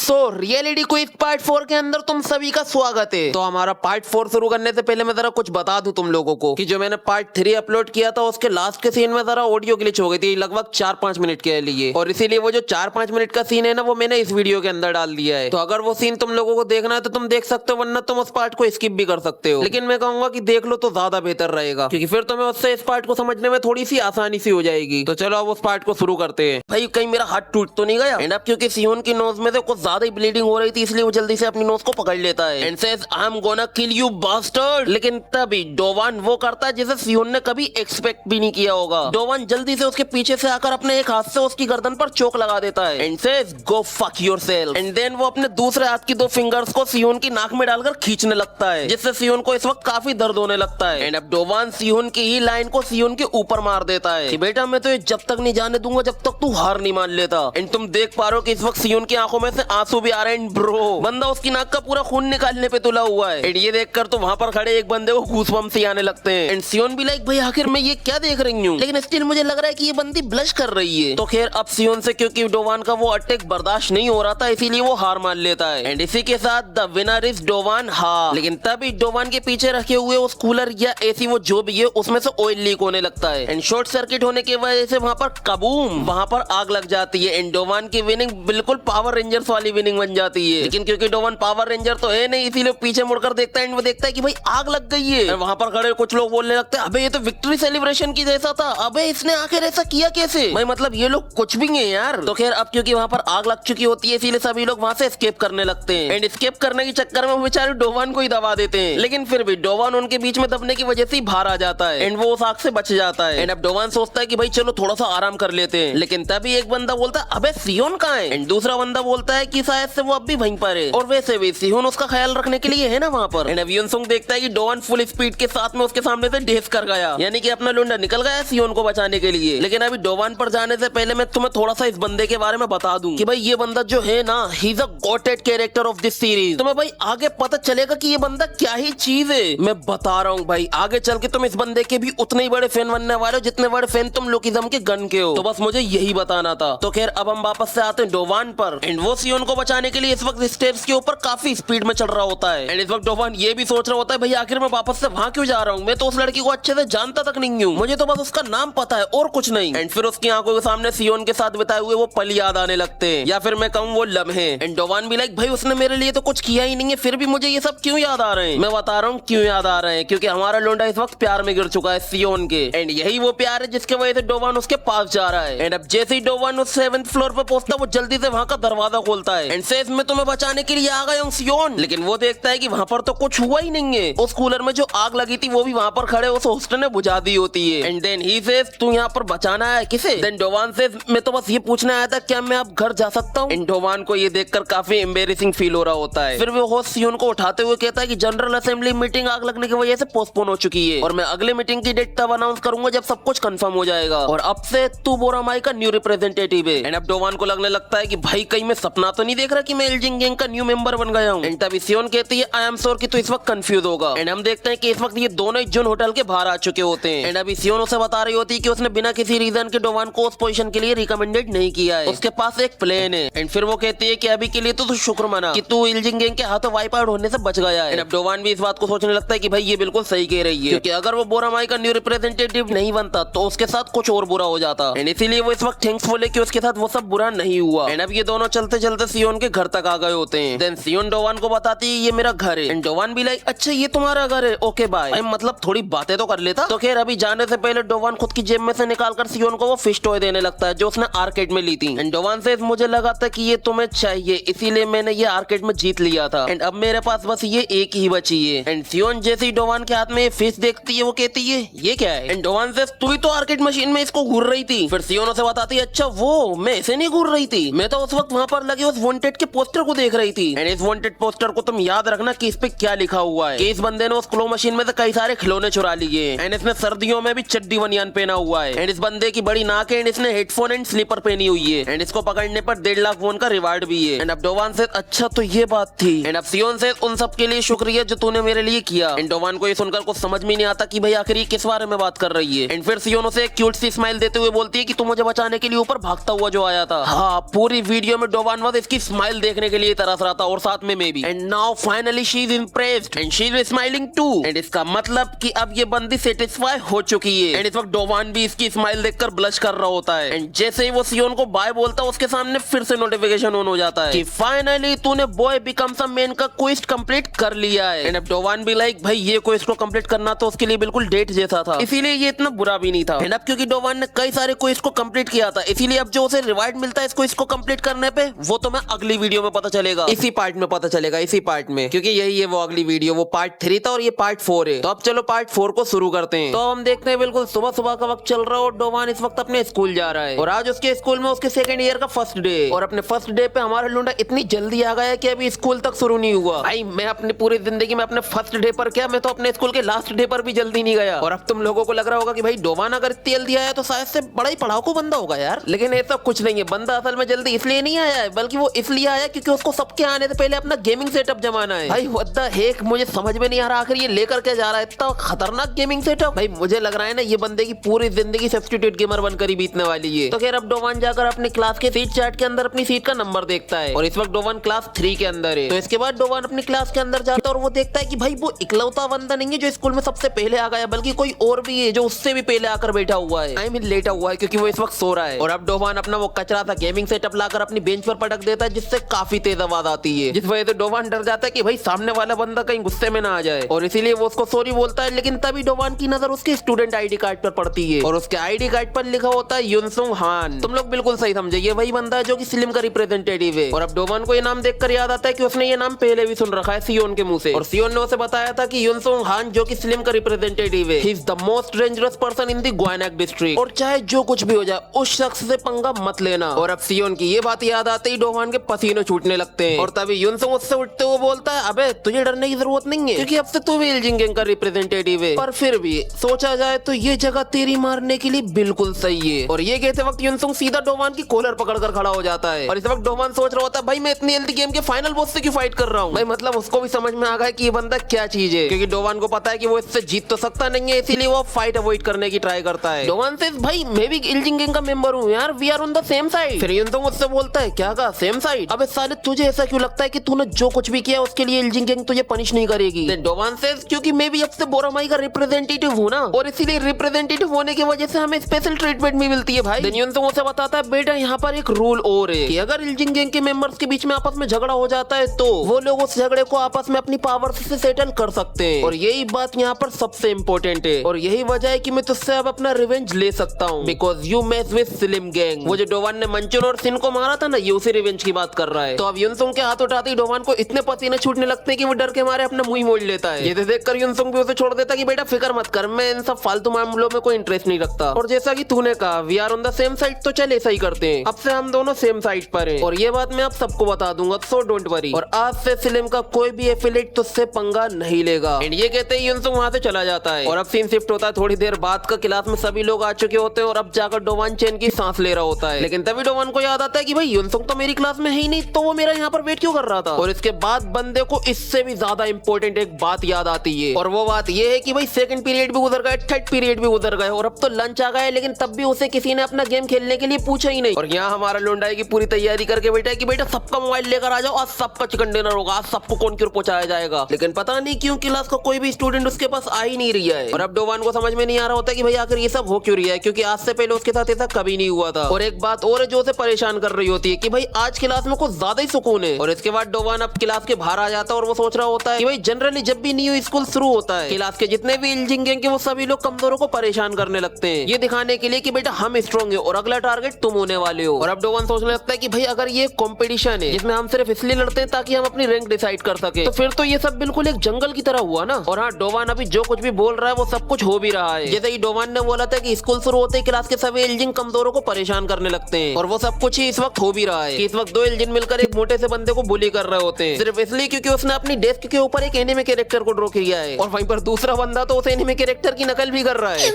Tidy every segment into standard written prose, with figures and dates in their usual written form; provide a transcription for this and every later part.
Reality quiz part 4 के अंदर तुम सभी का स्वागत है। तो हमारा पार्ट 4 शुरू करने से पहले मैं जरा कुछ बता दूं तुम लोगों को कि जो मैंने पार्ट 3 अपलोड किया था उसके लास्ट के सीन में जरा ऑडियो ग्लिच हो गई थी लगभग 4-5 मिनट के लिए, और इसीलिए वो जो 4-5 मिनट का सीन है ना वो मैंने इस वीडियो के अंदर डाल दिया है। तो अगर वो सीन तुम लोगों को देखना है तो तुम देख सकते हो, वरना तुम उस पार्ट को स्किप भी कर सकते हो। लेकिन मैं कहूंगा कि देख लो तो ज्यादा बेहतर रहेगा, क्योंकि फिर तुम्हें उससे इस पार्ट को समझने में थोड़ी सी आसानी सी हो जाएगी। तो चलो अब उस पार्ट को शुरू करते हैं। भाई कहीं मेरा हाथ टूट तो नहीं गया? एंड अब क्योंकि सियोन की नोज में से कुछ ज्यादा ही ब्लीडिंग हो रही थी, इसलिए वो जल्दी से अपनी नोज को पकड़ लेता है and says I am gonna kill you bastard. लेकिन तभी डोवान वो करता है जिसे सियोन ने कभी एक्सपेक्ट भी नहीं किया होगा। डोवान जल्दी से उसके पीछे से आकर अपने एक हाथ से उसकी गर्दन पर चोक लगा देता है and says go fuck yourself. And then वो अपने दूसरे हाथ की 2 फिंगर्स को सियोन की नाक में डालकर खींचने लगता है, जिससे सियोन को इस वक्त काफी दर्द होने लगता है। एंड अब डोवान सियोन की ही लाइन को सियोन के ऊपर मार देता है कि बेटा मैं तो ये जब तक नहीं जाने दूंगा जब तक तू हार नहीं मान लेता। एंड तुम देख पा रहे हो कि इस वक्त सियोन की आंखों में से आंसू भी आ रहे हैं। ब्रो बंदा उसकी नाक का पूरा खून निकालने पे तुला हुआ है। एंड ये देखकर तो वहां पर खड़े एक बंदे को गूज़बम्प्स सी आने लगते हैं। एंड सियोन भी लाइक भाई आखिर मैं ये क्या देख रही हूँ, लेकिन स्टिल मुझे लग रहा है कि ये बंदी ब्लश कर रही है। तो खैर अब सियोन से क्योंकि डोवान का वो अटैक बर्दाश्त नहीं हो रहा था, इसीलिए वो हार मान लेता है। एंड इसी के साथ द विनर इज डोवान। हाँ, लेकिन तभी डोवान के पीछे रखे हुए उस कूलर या एसी वो जो भी है उसमें से ऑयल लीक होने लगता है एंड शॉर्ट सर्किट होने की वजह से वहां पर कबूम वहां पर आग लग जाती है। एंड डोवान की विनिंग बिल्कुल पावर रेंजर्स वाली विनिंग बन जाती है। लेकिन क्योंकि डोवान पावर रेंजर तो है नहीं, इसीलिए पीछे मुड़कर देखता है एंड वो देखता है कि भाई आग लग गई है। वहां पर खड़े कुछ लोग बोलने लगते हैं अबे ये तो विक्ट्री सेलिब्रेशन की जैसा था, अबे इसने आखिर ऐसा किया कैसे? भाई मतलब ये लोग कुछ भी नहीं है यार। तो खैर अब क्योंकि वहां पर आग लग चुकी होती है, इसीलिए सभी लोग वहां से एस्केप करने लगते हैं एंड एस्केप करने के चक्कर में वो बेचारे डोवान को ही दबा देते हैं। लेकिन फिर भी डोवान उनके बीच में दबने की वजह से बाहर आ जाता है एंड वो उस आग से बच जाता है। एंड अब डोवान सोचता है कि भाई चलो थोड़ा सा आराम कर लेते हैं। लेकिन तभी एक बंदा बोलता है अबे सियोन कहाँ है? एंड दूसरा बंदा बोलता है कि शायद से वो अब भी वहीं पर है, और वैसे भी सियोन उसका ख्याल रखने के लिए है ना वहाँ पर। एंड अब युनसुंग देखता है कि डोवान फुल स्पीड के साथ में उसके सामने से ढेस कर गया, यानी कि अपना लुंडा निकल गया सियोन को बचाने के लिए। लेकिन अभी डोवान पर जाने से पहले मैं तुम्हें थोड़ा सा इस बंदे के बारे में बता दूं कि भाई ये बंदा जो है ना he is a goated character of this series. तुम्हें भाई आगे पता चलेगा कि ये बंदा क्या ही चीज है। मैं बता रहा हूँ भाई आगे चल के तुम इस बंदे के भी उतने ही बड़े फैन बनने वाले हो जितने बड़े फैन तुम लोकिज्म के गन के हो। तो बस मुझे यही बताना था। तो खैर अब हम वापस से आते हैं डोवान पर एंड वो सियोन को बचाने के लिए इस वक्त स्टेप्स के ऊपर काफी स्पीड में चढ़ रहा होता है। एंड इस वक्त डोवान ये भी सोच रहा होता है भाई आखिर मैं वापस से वहां क्यों जा रहा हूँ, मैं तो उस लड़की को अच्छे से जानता तक नहीं हूँ, मुझे तो बस उसका नाम पता है और कुछ नहीं। एंड फिर उसकी आंखों के सामने सियोन के साथ बिताए हुए वो पल याद आने लगते हैं, या फिर मैं कहूँ वो लम्हे। एंड डोवान भी लाइक भाई उसने मेरे लिए तो कुछ किया ही नहीं है, फिर भी मुझे ये सब क्यों याद आ रहे हैं? मैं बता रहा हूँ क्यों याद आ रहे हैं, क्योंकि हमारा लोंडा इस वक्त प्यार में गिर चुका है सियोन के। एंड यही वो प्यार है जिसके वजह से डोवान उसके पास जा रहा है। एंड अब जैसे ही डोवान उस 7th फ्लोर पे पहुंचता वो जल्दी से वहां का दरवाजा खोलता है एंड सेज मैं तुम्हें बचाने के लिए आ गया हूँ सियोन। लेकिन वो देखता है कि वहां पर तो कुछ हुआ ही नहीं है, उस कूलर में जो आग लगी थी वो भी वहां पर खड़े उस होस्टर ने बुझा दी होती है। एंड देन ही सेज तू यहाँ पर बचाना है किसे? देन डोवान सेज मैं तो बस ये पूछने आया था क्या मैं अब घर जा सकता हूँ? एंड डोवान को ये देखकर काफी एम्बेरेसिंग फील हो रहा होता है। फिर वो होस्ट सियोन को उठाते हुए कहता है कि जनरल असेंबली मीटिंग आग लगने की वजह से पोस्टपोन हो चुकी है और मैं अगले मीटिंग की डेट तब अनाउंस करूंगा जब सब कुछ कंफर्म हो जाएगा, और अब से तू बोरामाई का न्यू रिप्रेजेंटेटिव है। एंड अब डोवान को लगने लगता है कि भाई कहीं मैं सपना तो नहीं देख रहा कि मैं एल्जिंग गैंग का न्यू मेंबर बन गया हूँ। एंड तभी सियोन कहती है आई एम श्योर कि तू इस वक्त कंफ्यूज होगा। एंड हम देखते हैं कि इस वक्त ये दोनों ही जुन होटल के बाहर आ चुके होते हैं। एंड अभी सियोन उसे बता रही होती है कि उसने बिना किसी रीजन के डोवान को उस पोजीशन के लिए रिकमेंडेड नहीं किया है, उसके पास एक प्लान है। एंड फिर वो कहती है कि अभी के लिए तो तू शुक्र मना कि तू एल्जिंग गैंग के हाथों वाइप आउट होने से बच गया है। एंड अब डोवान भी इस बात को सोचने लगता है कि भाई ये बिल्कुल सही कह रही है, क्योंकि अगर वो बोरामाई का न्यू रिप्रेजेंटेटिव नहीं बनता तो उसके साथ कुछ और बुरा हो जाता। एंड इसीलिए वो इस वक्त थैंकफुल है कि उसके साथ वो सब बुरा नहीं हुआ। एंड अब ये दोनों चलते चलते सियोन के घर तक आ गए होते हैं। देन सियोन डोवान को बताती है ये मेरा घर है। एंड डोवान भी लाइक अच्छा ये तुम्हारा घर है, ओके बाय। मतलब थोड़ी बातें तो कर लेता। तो खैर अभी जाने से पहले डोवान खुद की जेब में से निकालकर सियोन को वो फिश टॉय देने लगता है जो उसने आर्केड में ली थी। एंड डोवान से मुझे लगा था कि ये तुम्हें चाहिए इसीलिए मैंने ये आर्केड में जीत लिया था एंड अब मेरे पास बस ये एक ही बची है। एंड सियोन जैसे ही डोवान के हाथ में फिश देखती है वो कहती है ये क्या है? एंड डोवान से तू ही तो आर्केड मशीन में इसको घूर रही थी। फिर सियोन उसे बताती है अच्छा वो मैं ऐसे नहीं घूर रही थी, मैं तो उस वक्त वहां पर लगे उस वांटेड के पोस्टर को देख रही थी। एंड इस वांटेड पोस्टर को तुम याद रखना कि इस पे क्या लिखा हुआ है कि इस बंदे ने उस क्लो मशीन में से कई सारे खिलौने चुरा लिए एंड इसने सर्दियों में भी चड्डी बनियान पहना हुआ है एंड इस बंदे की बड़ी नाक है एंड इसने हेडफोन एंड स्लीपर पहनी हुई है एंड इसको पकड़ने पर 1.5 लाख वोन का रिवार्ड भी है। एंड अब डोवान से अच्छा तो ये बात थी। एंड अब सियोन से उन सब के लिए शुक्रिया जो तूने मेरे लिए किया। एंड डोवान को ये सुनकर कुछ समझ में नहीं आता कि भाई आखिर ये किस बारे में बात कर रही है। एंड फिर सियोन उसे एक क्यूट सी स्माइल देते हुए बोलती है कि तू मुझे बचाने के लिए ऊपर भागता हुआ जो आया था। हाँ पूरी वीडियो में डोवान बस इसकी उसकी स्माइल देखने के लिए तरस रहा था और साथ में मैं भी। And now finally she is impressed and she is smiling too. And इसका मतलब कि अब ये बंदी सेटिस्फाई हो चुकी है। एंड इस वक्त डोवान भी इसकी स्माइल देखकर ब्लश कर रहा होता है। एंड जैसे ही वो सियोन को बाय बोलता है उसके सामने फिर से नोटिफिकेशन ऑन हो जाता है कि फाइनली तूने बॉय बिकम्स अ मैन का क्वेस्ट कंप्लीट कर लिया है। एंड अब डोवान भी लाइक भाई ये क्वेस्ट को कंप्लीट करना तो उसके लिए बिल्कुल डेट जैसा था, इसीलिए ये इतना बुरा भी नहीं था। एंड अब क्योंकि डोवान ने कई सारे क्वेस्ट को कंप्लीट किया था इसीलिए अब जो उसे रिवार्ड मिलता है इस क्वेस्ट को कंप्लीट करने पे वो तो मैं अगली वीडियो में पता चलेगा, इसी पार्ट में पता चलेगा, इसी पार्ट में, क्योंकि यही है वो अगली वीडियो। वो पार्ट 3 था और ये पार्ट 4 है। तो अब चलो पार्ट 4 को शुरू करते हैं। तो हम देखते हैं बिल्कुल सुबह सुबह का वक्त चल रहा है और डोवान इस वक्त अपने स्कूल जा रहा है और आज उसके स्कूल में उसके सेकंड ईयर का फर्स्ट डे। और अपने फर्स्ट डे पे हमारा लुंडा इतनी जल्दी आ गया कि अभी स्कूल तक शुरू नहीं हुआ। भाई मैं अपनी पूरी जिंदगी में अपने फर्स्ट डे पर क्या, मैं तो अपने स्कूल के लास्ट डे पर भी जल्दी नहीं गया। और अब तुम लोगों को लग रहा होगा कि भाई डोवान अगर इतनी जल्दी आया तो शायद से बड़ा ही पढ़ाकू बंदा होगा यार, लेकिन ऐसा कुछ नहीं है। बंदा असल में जल्दी इसलिए नहीं आया है बल्कि वो इसलिए आया क्योंकि उसको सबके आने से पहले अपना गेमिंग सेटअप जमाना है। भाई व्हाट द हेक, मुझे समझ में नहीं आ रहा आखिर ये लेकर के जा रहा है इतना खतरनाक गेमिंग सेटअप। भाई मुझे लग रहा है ना ये बंदे की पूरी जिंदगी सब्स्टिट्यूट गेमर बनकर ही बीतने वाली है। तो खैर अब डोवान जाकर अपनी क्लास के सीट चार्ट के अंदर अपनी सीट का नंबर देखता है और इस वक्त डोवान क्लास 3 के अंदर है। तो इसके बाद डोवान अपनी क्लास के अंदर जाता है और वो देखता है कि भाई वो इकलौता बंदा नहीं है जो स्कूल में सबसे पहले आ गया, बल्कि कोई और भी है जो उससे भी पहले आकर बैठा हुआ है, आई मीन लेटा हुआ है, क्योंकि वो इस वक्त सो रहा है। और अब डोवान अपना वो कचरा सा गेमिंग सेटअप लाकर अपनी बेंच पर पटक देता है जिससे काफी तेज आवाज आती है, जिस वजह से डोवान डर जाता है कि भाई सामने वाला बंदा कहीं गुस्से में ना आ जाए और इसीलिए वो उसको सॉरी बोलता है। लेकिन तभी डोवान की नजर उसके स्टूडेंट आईडी कार्ड पर पड़ती है और उसके आईडी कार्ड पर लिखा होता है युनसुंग हान। तुम लोग बिल्कुल सही समझे, ये वही बंदा है जो कि स्लिम का रिप्रेजेंटेटिव है। और अब डोवान को ये नाम देखकर याद आता है कि उसने ये नाम पहले भी सुन रखा है सियोन के मुंह से, और सियोन ने उसे बताया था कि युनसुंग हान जो कि स्लिम का रिप्रेजेंटेटिव है, he is the most dangerous person in the Gwanak district, और चाहे जो कुछ भी हो जाए उस शख्स से पंगा मत लेना। और अब सियोन की ये बात याद आते ही डोवान के पसीने छूटने लगते हैं और तभी युनसुंग उससे उठते हुए बोलता है अबे तुझे डरने की जरूरत नहीं है क्योंकि अब से तू भी इल्जिंग गैंग का रिप्रेजेंटेटिव है, पर फिर भी सोचा जाए तो ये जगह तेरी मारने के लिए बिल्कुल सही है। और ये कहते वक्त युनसुंग सीधा डोवान की कॉलर पकड़कर खड़ा हो जाता है और इस वक्त डोवान सोच रहा होता है भाई मैं इतनी जल्दी गेम के फाइनल बॉस से क्यों फाइट कर रहा हूँ। भाई मतलब उसको भी समझ में आ गया कि ये बंदा क्या चीज है, क्योंकि डोवान को पता है कि वो इससे जीत तो सकता नहीं है, इसीलिए वो फाइट अवॉइड करने की ट्राई करता है। डोवान से भाई मैं भी इल्जिंग गैंग का मेंबर हूँ यार, we are on the same side. फिर युनसुंग उससे बोलता है क्या कहा सेम साइड, अबे साले तुझे ऐसा क्यों लगता है कि तूने जो कुछ भी किया उसके लिए इल्जिंग गैंग तुझे पनिश नहीं करेगी। डोवान से क्योंकि मैं भी अब से बोरामाई का रिप्रेजेंटेटिव हूँ ना, और इसीलिए रिप्रेजेंटेटिव होने की वजह से हमें स्पेशल ट्रीटमेंट भी मिलती है भाई। युनसुंग उसे बताता है बेटा यहाँ पर एक रूल और है कि अगर इल्जिंग गैंग के मेंबर्स के बीच में आपस में झगड़ा हो जाता है तो वो लोग उस झगड़े को आपस में अपनी पावर से सेटल कर सकते हैं, और यही बात यहाँ पर सबसे इम्पोर्टेंट है और यही वजह है कि मैं तुझसे अब अपना रिवेंज ले सकता हूँ because you mess with slim gang. वो जो डोवान ने मंचून और सिन को मारा था ना, ये उसी रिवेंज की बात कर रहा है। तो अब युनसुंग के हाथ उठाते ही डोवान को इतने पसीने छूटने लगते हैं कि वो डर के मारे अपना मुंह मोड़ लेता है। ये देखकर युनसुंग भी उसे छोड़ देता कि बेटा फिक्र मत कर, मैं इन सब फालतू मामलों में कोई इंटरेस्ट नहीं रखता, और जैसा कि तूने कहा we are on the same side, तो चल ऐसा ही करते हैं, अब से हम दोनों सेम साइड पर हैं और ये बात मैं आप सबको बता दूंगा, सो डोंट वरी। और आज से स्लिम का कोई भी एफिलिएट तुझसे पंगा नहीं लेगा। एंड ये कहते ही युनसुंग वहां से चला जाता है और अब सीन शिफ्ट होता है थोड़ी देर बाद का, क्लास में सभी लोग आ चुके होते हैं और अब जाकर डोवान चैन की सांस ले रहा होता है। लेकिन तभी डोवान को याद आता है कि भाई युनसुंग तो मेरी क्लास में है ही नहीं, तो वो मेरा यहाँ पर वेट क्यों कर रहा था। और इसके बाद बंदे को इससे भी ज्यादा इंपॉर्टेंट एक बात याद आती है और वो बात ये है कि भाई सेकंड पीरियड भी गुजर गए, थर्ड पीरियड भी गुजर गए और अब तो लंच आ गया, लेकिन तब भी उसे किसी ने अपना गेम खेलने के लिए पूछा ही नहीं। और यहाँ हमारा लुंडाई की पूरी तैयारी करके बैठा है कि बेटा सबका मोबाइल लेकर आ जाओ, आज सबका चिकन डिनर होगा, आज सबको कौन क्यों पहुंचाया जाएगा। लेकिन पता नहीं क्यों क्लास का कोई भी स्टूडेंट उसके पास आ ही नहीं रहा है और अब डोवान को समझ में नहीं आ रहा होता कि भाई आखिर ये सब हो क्यों रहा है, क्योंकि आज से पहले उसके साथ ऐसा कभी नहीं हुआ था। और एक बात और है जो उसे परेशान कर रही होती है कि भाई आज क्लास में कुछ ज्यादा ही सुकून है। और इसके बाद डोवान अब क्लास के बाहर आ जाता है और वो सोच रहा होता है कि भाई जनरली जब भी न्यू स्कूल शुरू होता है क्लास के जितने भी इल्जिंग गैंग के वो सभी लोग कमजोरों को परेशान करने लगते हैं, ये दिखाने के लिए कि बेटा हम स्ट्रॉन्ग है और अगला टारगेट तुम होने वाले हो। और अब डोवान सोचने लगता है कि भाई अगर ये कंपटीशन है जिसमें हम सिर्फ इसलिए लड़ते हैं ताकि हम अपनी रैंक डिसाइड कर सके, तो फिर तो ये सब बिल्कुल एक जंगल की तरह हुआ ना। और हाँ, डोवान अभी जो कुछ भी बोल रहा है वो सब कुछ हो भी रहा है। जैसे ही डोवान ने बोला था कि स्कूल शुरू होते ही क्लास के सभी इल्जिंग कमजोरों को परेशान करने लगते हैं, और वो सब कुछ ही इस वक्त हो भी रहा है कि इस वक्त दो इल्जिन मिलकर एक मोटे से बंदे को बुली कर रहे होते हैं, सिर्फ इसलिए क्योंकि उसने अपनी डेस्क के ऊपर एक एनिमे कैरेक्टर को ड्रॉ किया है और वहीं पर दूसरा बंदा तो उस एनिमे कैरेक्टर की नकल भी कर रहा है।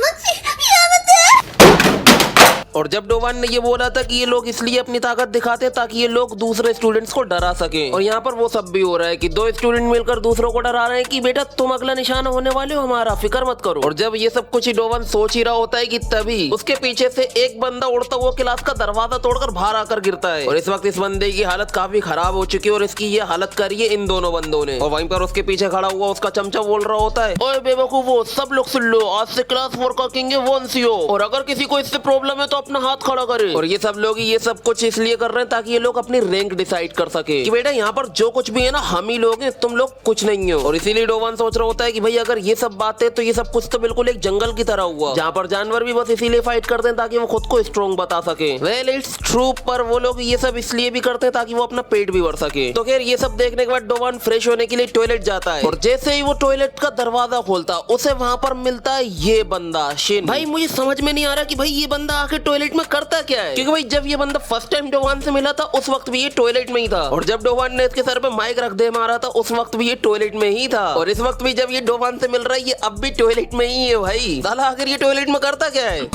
और जब डोवान ने ये बोला था कि ये लोग इसलिए अपनी ताकत दिखाते हैं ताकि ये लोग दूसरे स्टूडेंट्स को डरा सके, और यहाँ पर वो सब भी हो रहा है कि दो स्टूडेंट मिलकर दूसरों को डरा रहे हैं कि बेटा तुम अगला निशाना होने वाले हो हमारा, फिक्र मत करो। और जब ये सब कुछ ही डोवान सोच ही रहा होता है कि तभी उसके पीछे से एक बंदा उड़ता हुआ क्लास का दरवाजा तोड़कर बाहर आकर गिरता है, और इस वक्त इस बंदे की हालत काफी खराब हो चुकी है और इसकी ये हालत करी है इन दोनों बंदों ने। और वहीं पर उसके पीछे खड़ा हुआ उसका चमचा बोल रहा होता है, ओए बेवकूफो, सब लोग सुन लो, आज से क्लास 4 का किंग है वंशियो, और अगर किसी को इससे प्रॉब्लम है तो अपना हाथ खड़ा करे। और ये सब लोग ये सब कुछ इसलिए कर रहे हैं ताकि ये लोग अपनी रैंक डिसाइड कर सके कि बेटा यहाँ पर जो कुछ भी है ना हम ही लोग हैं, तुम लोग कुछ नहीं हो। और इसीलिए डोवान सोच रहा होता है कि भाई अगर ये सब बात है तो ये सब कुछ तो बिल्कुल एक जंगल की तरह हुआ जहाँ पर जानवर भी बस इसीलिए फाइट करते हैं ताकि वो खुद को स्ट्रॉन्ग बता सके। वेल इट्स ट्रू, पर वो लोग ये सब इसलिए भी करते हैं ताकि वो अपना पेट भी भर सके। तो खैर ये सब देखने के बाद डोवान फ्रेश होने के लिए टॉयलेट जाता है, और जैसे ही वो टॉयलेट का दरवाजा खोलता उसे वहाँ पर मिलता है ये बंदा शिन। भाई मुझे समझ में नहीं आ रहा कि भाई ये बंदा आखिर टॉयलेट में करता क्या है, क्योंकि भाई जब ये बंदा फर्स्ट टाइम डोवान से मिला था उस वक्त भी ये टॉयलेट में ही था, और जब डोवान ने इसके सर पे माइक रख दे मारा था उस वक्त भी ये टॉयलेट में ही था, और इस वक्त भी जब ये डोवान से मिल रहा है ये अब भी टॉयलेट में ही है। भाई साला आखिर ये टॉयलेट में करता क्या है?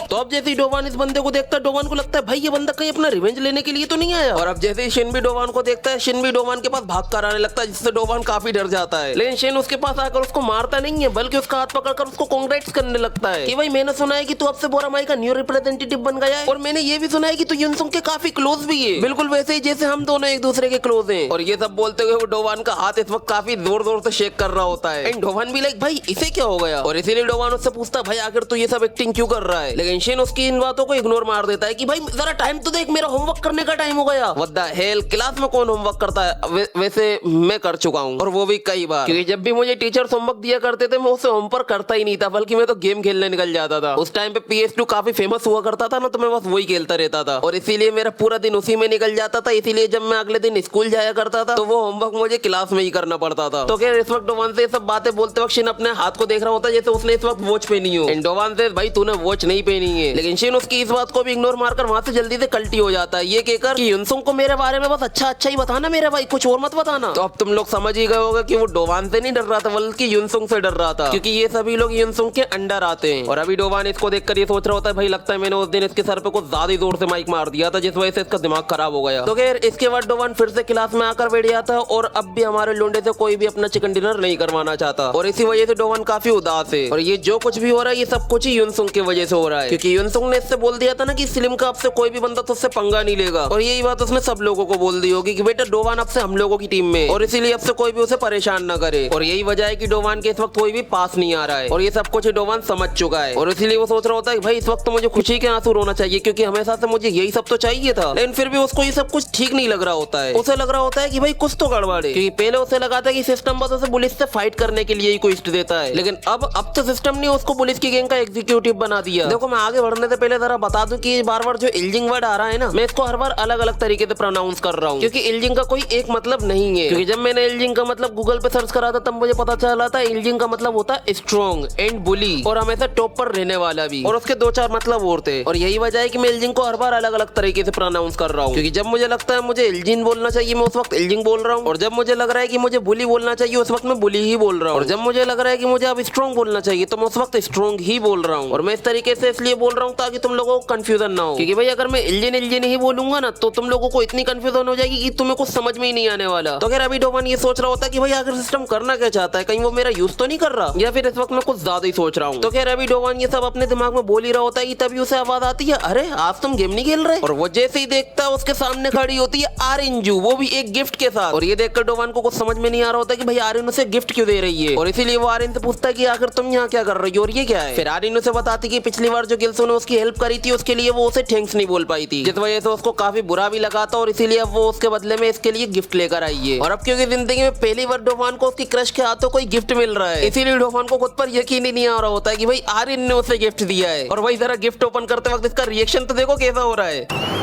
तो अब जैसे ही डोवान इस बंदे को देखता है डोवान को लगता है भाई ये बंदा कहीं अपना रिवेंज लेने के लिए तो नहीं आया, और अब जैसे ही शिन भी डोवान को देखता है शिन भी डोवान के पास भाग कर आने लगता है, जिससे डोवान काफी डर जाता है। लेकिन शिन उसके पास आकर उसको मारता नहीं है बल्कि उसका हाथ पकड़कर उसको कांग्रेट्स करने लगता है कि भाई मैंने सुना है कि तू अब से बोरामाई का न्यू रिप्रेजेंटेटिव बन गया है, और मैंने ये भी सुना है कि तू युनसुंग के काफी क्लोज भी है, बिल्कुल वैसे ही जैसे हम दोनों एक दूसरे के क्लोज हैं। और ये सब बोलते हुए वो डोवान का हाथ इस वक्त काफी जोर जोर से शेक कर रहा होता है, एंड डोवान भी लाइक भाई इसे क्या हो गया, और इसीलिए डोवान उससे पूछता है भाई आखिर तू ये सब एक्टिंग क्यों कर रहा है। लेकिन शिन उसकी इन बातों को इग्नोर मार देता है कि भाई जरा टाइम तो देख, मेरा होमवर्क करने का टाइम हो गया। व्हाट द हेल, क्लास में कौन होमवर्क करता है? वैसे मैं कर चुका हूँ, और वो भी कई बार, क्योंकि जब भी मुझे टीचर होमवर्क दिया करते थे मैं उसे होमवर्क करता ही नहीं था बल्कि मैं तो गेम खेलने निकल जाता था। उस टाइम पे PS2 काफी फेमस हुआ करता था ना, तो मैं बस वही खेलता रहता था, और इसीलिए मेरा पूरा दिन उसी में निकल जाता था। इसीलिए जब मैं अगले दिन स्कूल जाया करता था तो वो होमवर्क मुझे क्लास में ही करना पड़ता था। तो खैर इस वक्त डोवान से सब बातें बोलते वक्त शिन अपने हाथ को देख रहा होता है जैसे उसने इस वक्त वॉच पहनी हो, एंड डोवान से भाई तूने वॉच नहीं पहनी है, लेकिन शिन उसकी इस बात को भी इग्नोर मारकर वहां से जल्दी से कल्टी हो जाता है ये कहकर कि युनसुंग को मेरे बारे में बस अच्छा अच्छा ही बताना मेरे भाई, कुछ और मत बताना। तो अब तुम लोग समझ ही गए होगा कि वो डोवान से नहीं डर रहा था बल्कि युनसुंग से डर रहा था, क्योंकि ये सभी लोग युनसुंग के अंडर आते हैं। और अभी डोवान इसको देखकर ये सोच रहा होता है भाई लगता है मैंने उस दिन इसके सर पे कुछ ज्यादा जोर से माइक मार दिया था जिस वजह से इसका दिमाग खराब हो गया। तो खैर इसके बाद डोवान फिर से क्लास में आकर बैठ जाता है, और अब भी हमारे लोंडे से कोई भी अपना चिकन डिनर नहीं करवाना चाहता, और इसी वजह से डोवान काफी उदास है। और ये जो कुछ भी हो रहा है ये सब कुछ ही युनसुंग की वजह से हो रहा है, क्योंकि युनसुंग ने इससे बोल दिया था ना कि स्लिम का आपसे कोई भी बंदा तो उससे पंगा नहीं लेगा, और यही बात उसने सब लोगों को बोल दी होगी कि बेटा डोवान अब से हम लोगों की टीम में, और इसीलिए अब से कोई भी उसे परेशान न करे। और यही वजह है कि डोवान के इस वक्त कोई भी पास नहीं आ रहा है, और ये सब कुछ डोवान समझ चुका है, और इसीलिए वो सोच रहा होता है भाई इस वक्त तो मुझे खुशी के आंसू रोना चाहिए क्योंकि हमेशा से मुझे यही सब तो चाहिए था। लेकिन फिर भी उसको ये सब कुछ ठीक नहीं लग रहा होता है, उसे लग रहा होता है कि भाई कुछ तो गड़बड़ है, क्योंकि पहले उसे लगा था कि सिस्टम बस उसे पुलिस से फाइट करने के लिए ही कोई देता है, लेकिन अब तो सिस्टम ने उसको पुलिस की गैंग का एग्जीक्यूटिव बना दिया। देखो मैं आगे बढ़ने से पहले जरा बता दूं कि बार बार जो इल्जिंग वर्ड आ रहा है ना, मैं इसको हर बार अलग अलग तरीके से प्रोनाउंस कर रहा हूँ, क्योंकि इल्जिंग का कोई एक मतलब नहीं है। क्योंकि जब मैंने इल्जिंग का मतलब गूगल पे सर्च करा था तब मुझे पता चला था इल्जिंग का मतलब होता है स्ट्रॉन्ग एंड बुली, और हमेशा टॉप पर रहने वाला भी, और उसके दो चार मतलब और थे। और यही वजह है कि मैं इल्जिंग को हर बार अलग अलग तरीके से प्रोनाउंस कर रहा हूँ, क्योंकि जब मुझे लगता है मुझे इल्जिन बोलना चाहिए मैं उस वक्त इल्जिंग बोल रहा हूँ, और जब मुझे लग रहा है कि मुझे बुली बोलना चाहिए उस वक्त मैं बुली ही बोल रहा हूँ, और जब मुझे लग रहा है कि मुझे अब स्ट्रॉन्ग बोलना चाहिए तो मैं उस वक्त स्ट्रॉन्ग ही बोल रहा हूँ। और मैं इस तरीके से इसलिए बोल रहा हूँ ताकि तुम लोगों को कंफ्यूजन ना हो, क्योंकि भाई अगर मैं इल्जिन ही बोलूंगा ना तो तुम लोगों को इतनी कंफ्यूजन हो जाएगी कि तुम्हें कुछ समझ में ही नहीं आने वाला। तो खैर अभी डोवान ये सोच रहा होता है कि भाई आखिर सिस्टम करना क्या चाहता है, कहीं वो मेरा यूज तो नहीं कर रहा, या फिर इस वक्त मैं कुछ ज्यादा ही सोच रहा हूँ। तो खैर अभी डोवान ये सब अपने दिमाग में बोल ही रहा होता है कि तभी उसे आवाज आती है अरे आज तुम गेम नहीं खेल रहे, और वो जैसे ही देखता है उसके सामने खड़ी होती है आरिंजू, वो भी एक गिफ्ट के साथ। और ये देखकर डोवान को कुछ समझ में नहीं आ रहा होता कि भाई आरिन उसे गिफ्ट क्यों दे रही है, और इसीलिए वो आरिन से पूछता है कि आखिर तुम यहाँ क्या कर रही हो और ये क्या है। फिर आरिन उसे बताती कि पिछली बार जो गिल्सो ने उसकी हेल्प करी थी उसके लिए वो उसे थैंक्स नहीं बोल पाई थी, जिस वजह से उसको काफी बुरा भी लगा था, और इसीलिए अब वो उसके बदले में इसके लिए गिफ्ट लेकर आई है। और अब क्योंकि जिंदगी में पहली बार डोवान को उसकी क्रश के हाथों कोई गिफ्ट मिल रहा है, इसीलिए डोवान को खुद पर यकीन ही नहीं आ रहा होता है कि भाई आरिन ने उसे गिफ्ट दिया है। और वही जरा गिफ्ट ओपन करते वक्त इसका रिएक्शन तो देखो कैसा हो रहा है।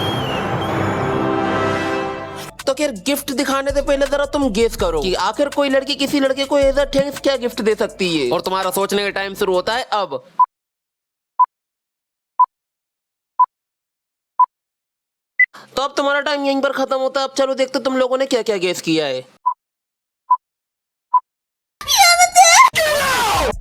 तो खैर गिफ्ट दिखाने से पहले जरा तुम गेस करो कि आखिर कोई लड़की किसी लड़के को एज अ थैंक्स क्या गिफ्ट दे सकती है, और तुम्हारा सोचने का टाइम शुरू होता है अब। तो अब तुम्हारा टाइम यहीं पर खत्म होता है। अब चलो देखते तुम लोगों ने क्या क्या गेस किया है।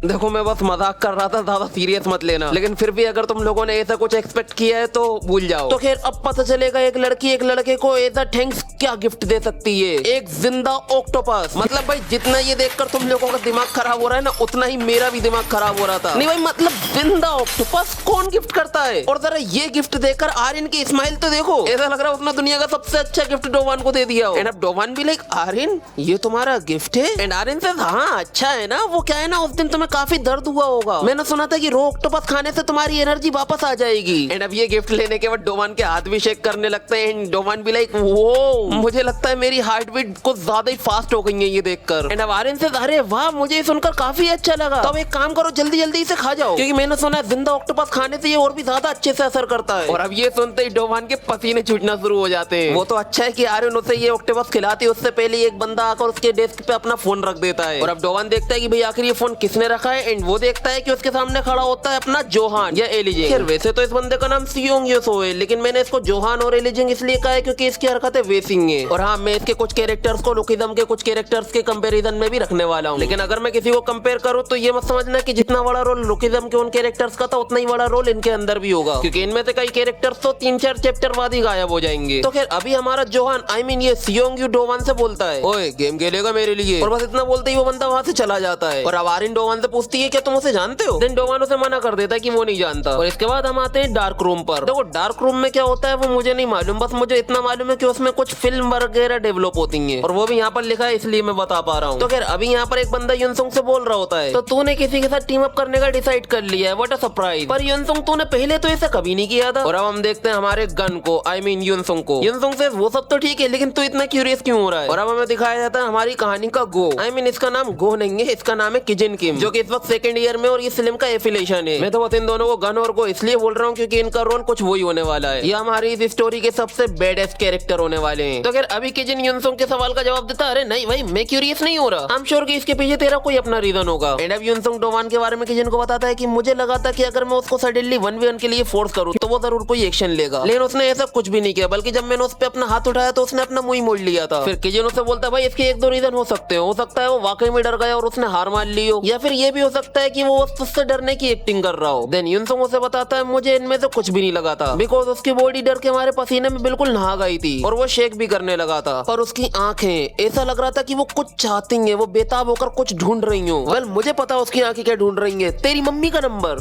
देखो मैं बस मजाक कर रहा था, ज्यादा सीरियस मत लेना, लेकिन फिर भी अगर तुम लोगों ने ऐसा कुछ एक्सपेक्ट किया है तो भूल जाओ। तो खैर अब पता चलेगा एक लड़की एक लड़के को एज अ थैंक्स क्या गिफ्ट दे सकती है, एक जिंदा ऑक्टोपस। मतलब भाई जितना ये देखकर तुम लोगों का दिमाग खराब हो रहा है ना, उतना ही मेरा भी दिमाग खराब हो रहा था। नहीं भाई मतलब जिंदा ऑक्टोपस कौन गिफ्ट करता है? और जरा ये गिफ्ट देकर आर्यन की स्माइल तो देखो, ऐसा लग रहा है उसने दुनिया का सबसे अच्छा गिफ्ट डोवान को दे दिया हो। एंड अब डोवान भी लाइक आर्यन ये तुम्हारा गिफ्ट है? एंड आर्यन से हाँ अच्छा है ना, वो क्या है ना उस दिन तुम्हें काफी दर्द हुआ होगा, मैंने सुना था कि रो ऑक्टोपस खाने से तुम्हारी एनर्जी वापस आ जाएगी। एंड अब ये गिफ्ट लेने के बाद डोवान के हाथ भी शेक करने लगते हैं। एंड डोवान भी लाइक वो मुझे लगता है मेरी हार्ट बीट कुछ ज्यादा ही फास्ट हो गई है ये देखकर। एंड अब आर्यन से अरे वाह मुझे सुनकर काफी अच्छा लगा, तो अब एक काम करो जल्दी जल्दी इसे खा जाओ, क्योंकि मैंने सुना है जिंदा ऑक्टोपस खाने से ये और भी ज्यादा अच्छे से असर करता है। और अब ये सुनते ही डोवान के पसीने छूटना शुरू हो जाते हैं। वो तो अच्छा है कि आर्यन उसे ये ऑक्टोपस खिलाती है, उससे पहले एक बंदा आकर उसके डेस्क पे अपना फोन रख देता है। और अब डोवान देखता है कि भाई आखिर ये फोन किसने रखा है। एंड वो देखता है कि उसके सामने खड़ा होता है अपना जोहान या एलिजिंग। खैर वैसे तो इस बंदे का नाम सियोंग योसो है, लेकिन मैंने इसको जोहान और एलिजिंग इसलिए कहा है क्योंकि इसकी हरकतें वेसिंग है। और हाँ मैं इसके कुछ कैरेक्टर्स को लुकिज्म के कुछ कैरेक्टर्स के कंपैरिजन में भी रखने वाला हूँ, लेकिन अगर मैं किसी को कंपेयर करूँ तो ये मत समझना कि जितना बड़ा रोल लुकिज्म के उन कैरेक्टर्स का था उतना ही बड़ा रोल इनके अंदर भी होगा, क्योंकि इनमें से कई कैरेक्टर्स तो 3-4 चैप्टर बाद ही गायब हो जाएंगे। तो खैर अभी हमारा जोहान आई मीन ये सियोंग यू डोवान से बोलता है ओए गेम खेलेगा मेरे लिए, और बस इतना बोलते ही वो बंदा वहाँ से चला जाता है। और अब आर्यन डोवान से पूछती है क्या तुम उसे जानते हो? देन डोवान उसे मना कर देता है कि वो नहीं जानता। और इसके बाद हम आते हैं डार्क रूम पर। देखो डार्क रूम में क्या होता है वो मुझे नहीं मालूम, बस मुझे इतना मालूम है कि उसमें कुछ फिल्म वगैरह डेवलप होती है, और वो भी यहाँ पर लिखा है इसलिए मैं बता पा रहा हूँ। तो खैर अभी यहाँ पर एक बंदा युनसुंग से बोल रहा होता है तो तूने किसी के साथ टीम अप करने का डिसाइड कर लिया है, व्हाट अ सरप्राइज। पर युनसुंग तूने पहले तो ऐसा कभी नहीं किया था। और अब हम देखते हैं हमारे गन को आई मीन युनसुंग को। युनसुंग से वो सब तो ठीक है, लेकिन तू इतना क्यूरियस क्यों हो रहा है? और अब हमें दिखाया जाता है हमारी कहानी का गो आई मीन इसका नाम गो नहीं है, इसका नाम है किजिन किम, जो कि इस वक्त सेकंड ईयर में और ये फिल्म का एफिलिएशन है। मैं तो बस इन दोनों को गन और गो इसलिए बोल रहा हूँ क्योंकि इनका रोल कुछ वही होने वाला है, ये हमारी इस स्टोरी के सबसे बेडेस्ट कैरेक्टर होने वाले हैं। तो खैर अभी किजिन युनसुंग के सवाल का जवाब देता अरे नहीं भाई मैं क्यूरियस नहीं हो रहा, आई एम श्योर कि इसके पीछे तेरा कोई अपना रीजन होगा। एंड अब युनसुंग डोवान के बारे में किजिन को बताता है कि मुझे लगा था कि अगर मैं उसको सडनली 1v1 के लिए फोर्स करूं तो वो जरूर कोई एक्शन लेगा, लेकिन उसने ऐसा कुछ भी नहीं किया, बल्कि जब मैंने उस पर अपना हाथ उठाया तो उसने अपना मुंह मोड़ लिया था। फिर किजिन उससे बोलता है भाई इसके एक दो रीजन हो सकते हैं, हो सकता है वो वाकई में डर गया और उसने हार मान ली हो, या फिर ये भी हो सकता है कि वो उससे डरने की एक्टिंग कर रहा हो। देन युनसुंग उसे बताता है मुझे इनमें से कुछ भी नहीं लगा था, बिकॉज उसकी बॉडी डर के हमारे पसीने में बिल्कुल नहा गई थी और वो शेक भी करने लगा था। पर उसकी आंखें ऐसा लग रहा था कि वो कुछ चाहती हैं, वो बेताब होकर कुछ ढूंढ रही हो। वेल मुझे पता है उसकी आंखें क्या ढूंढ रही हैं, तेरी मम्मी का नंबर।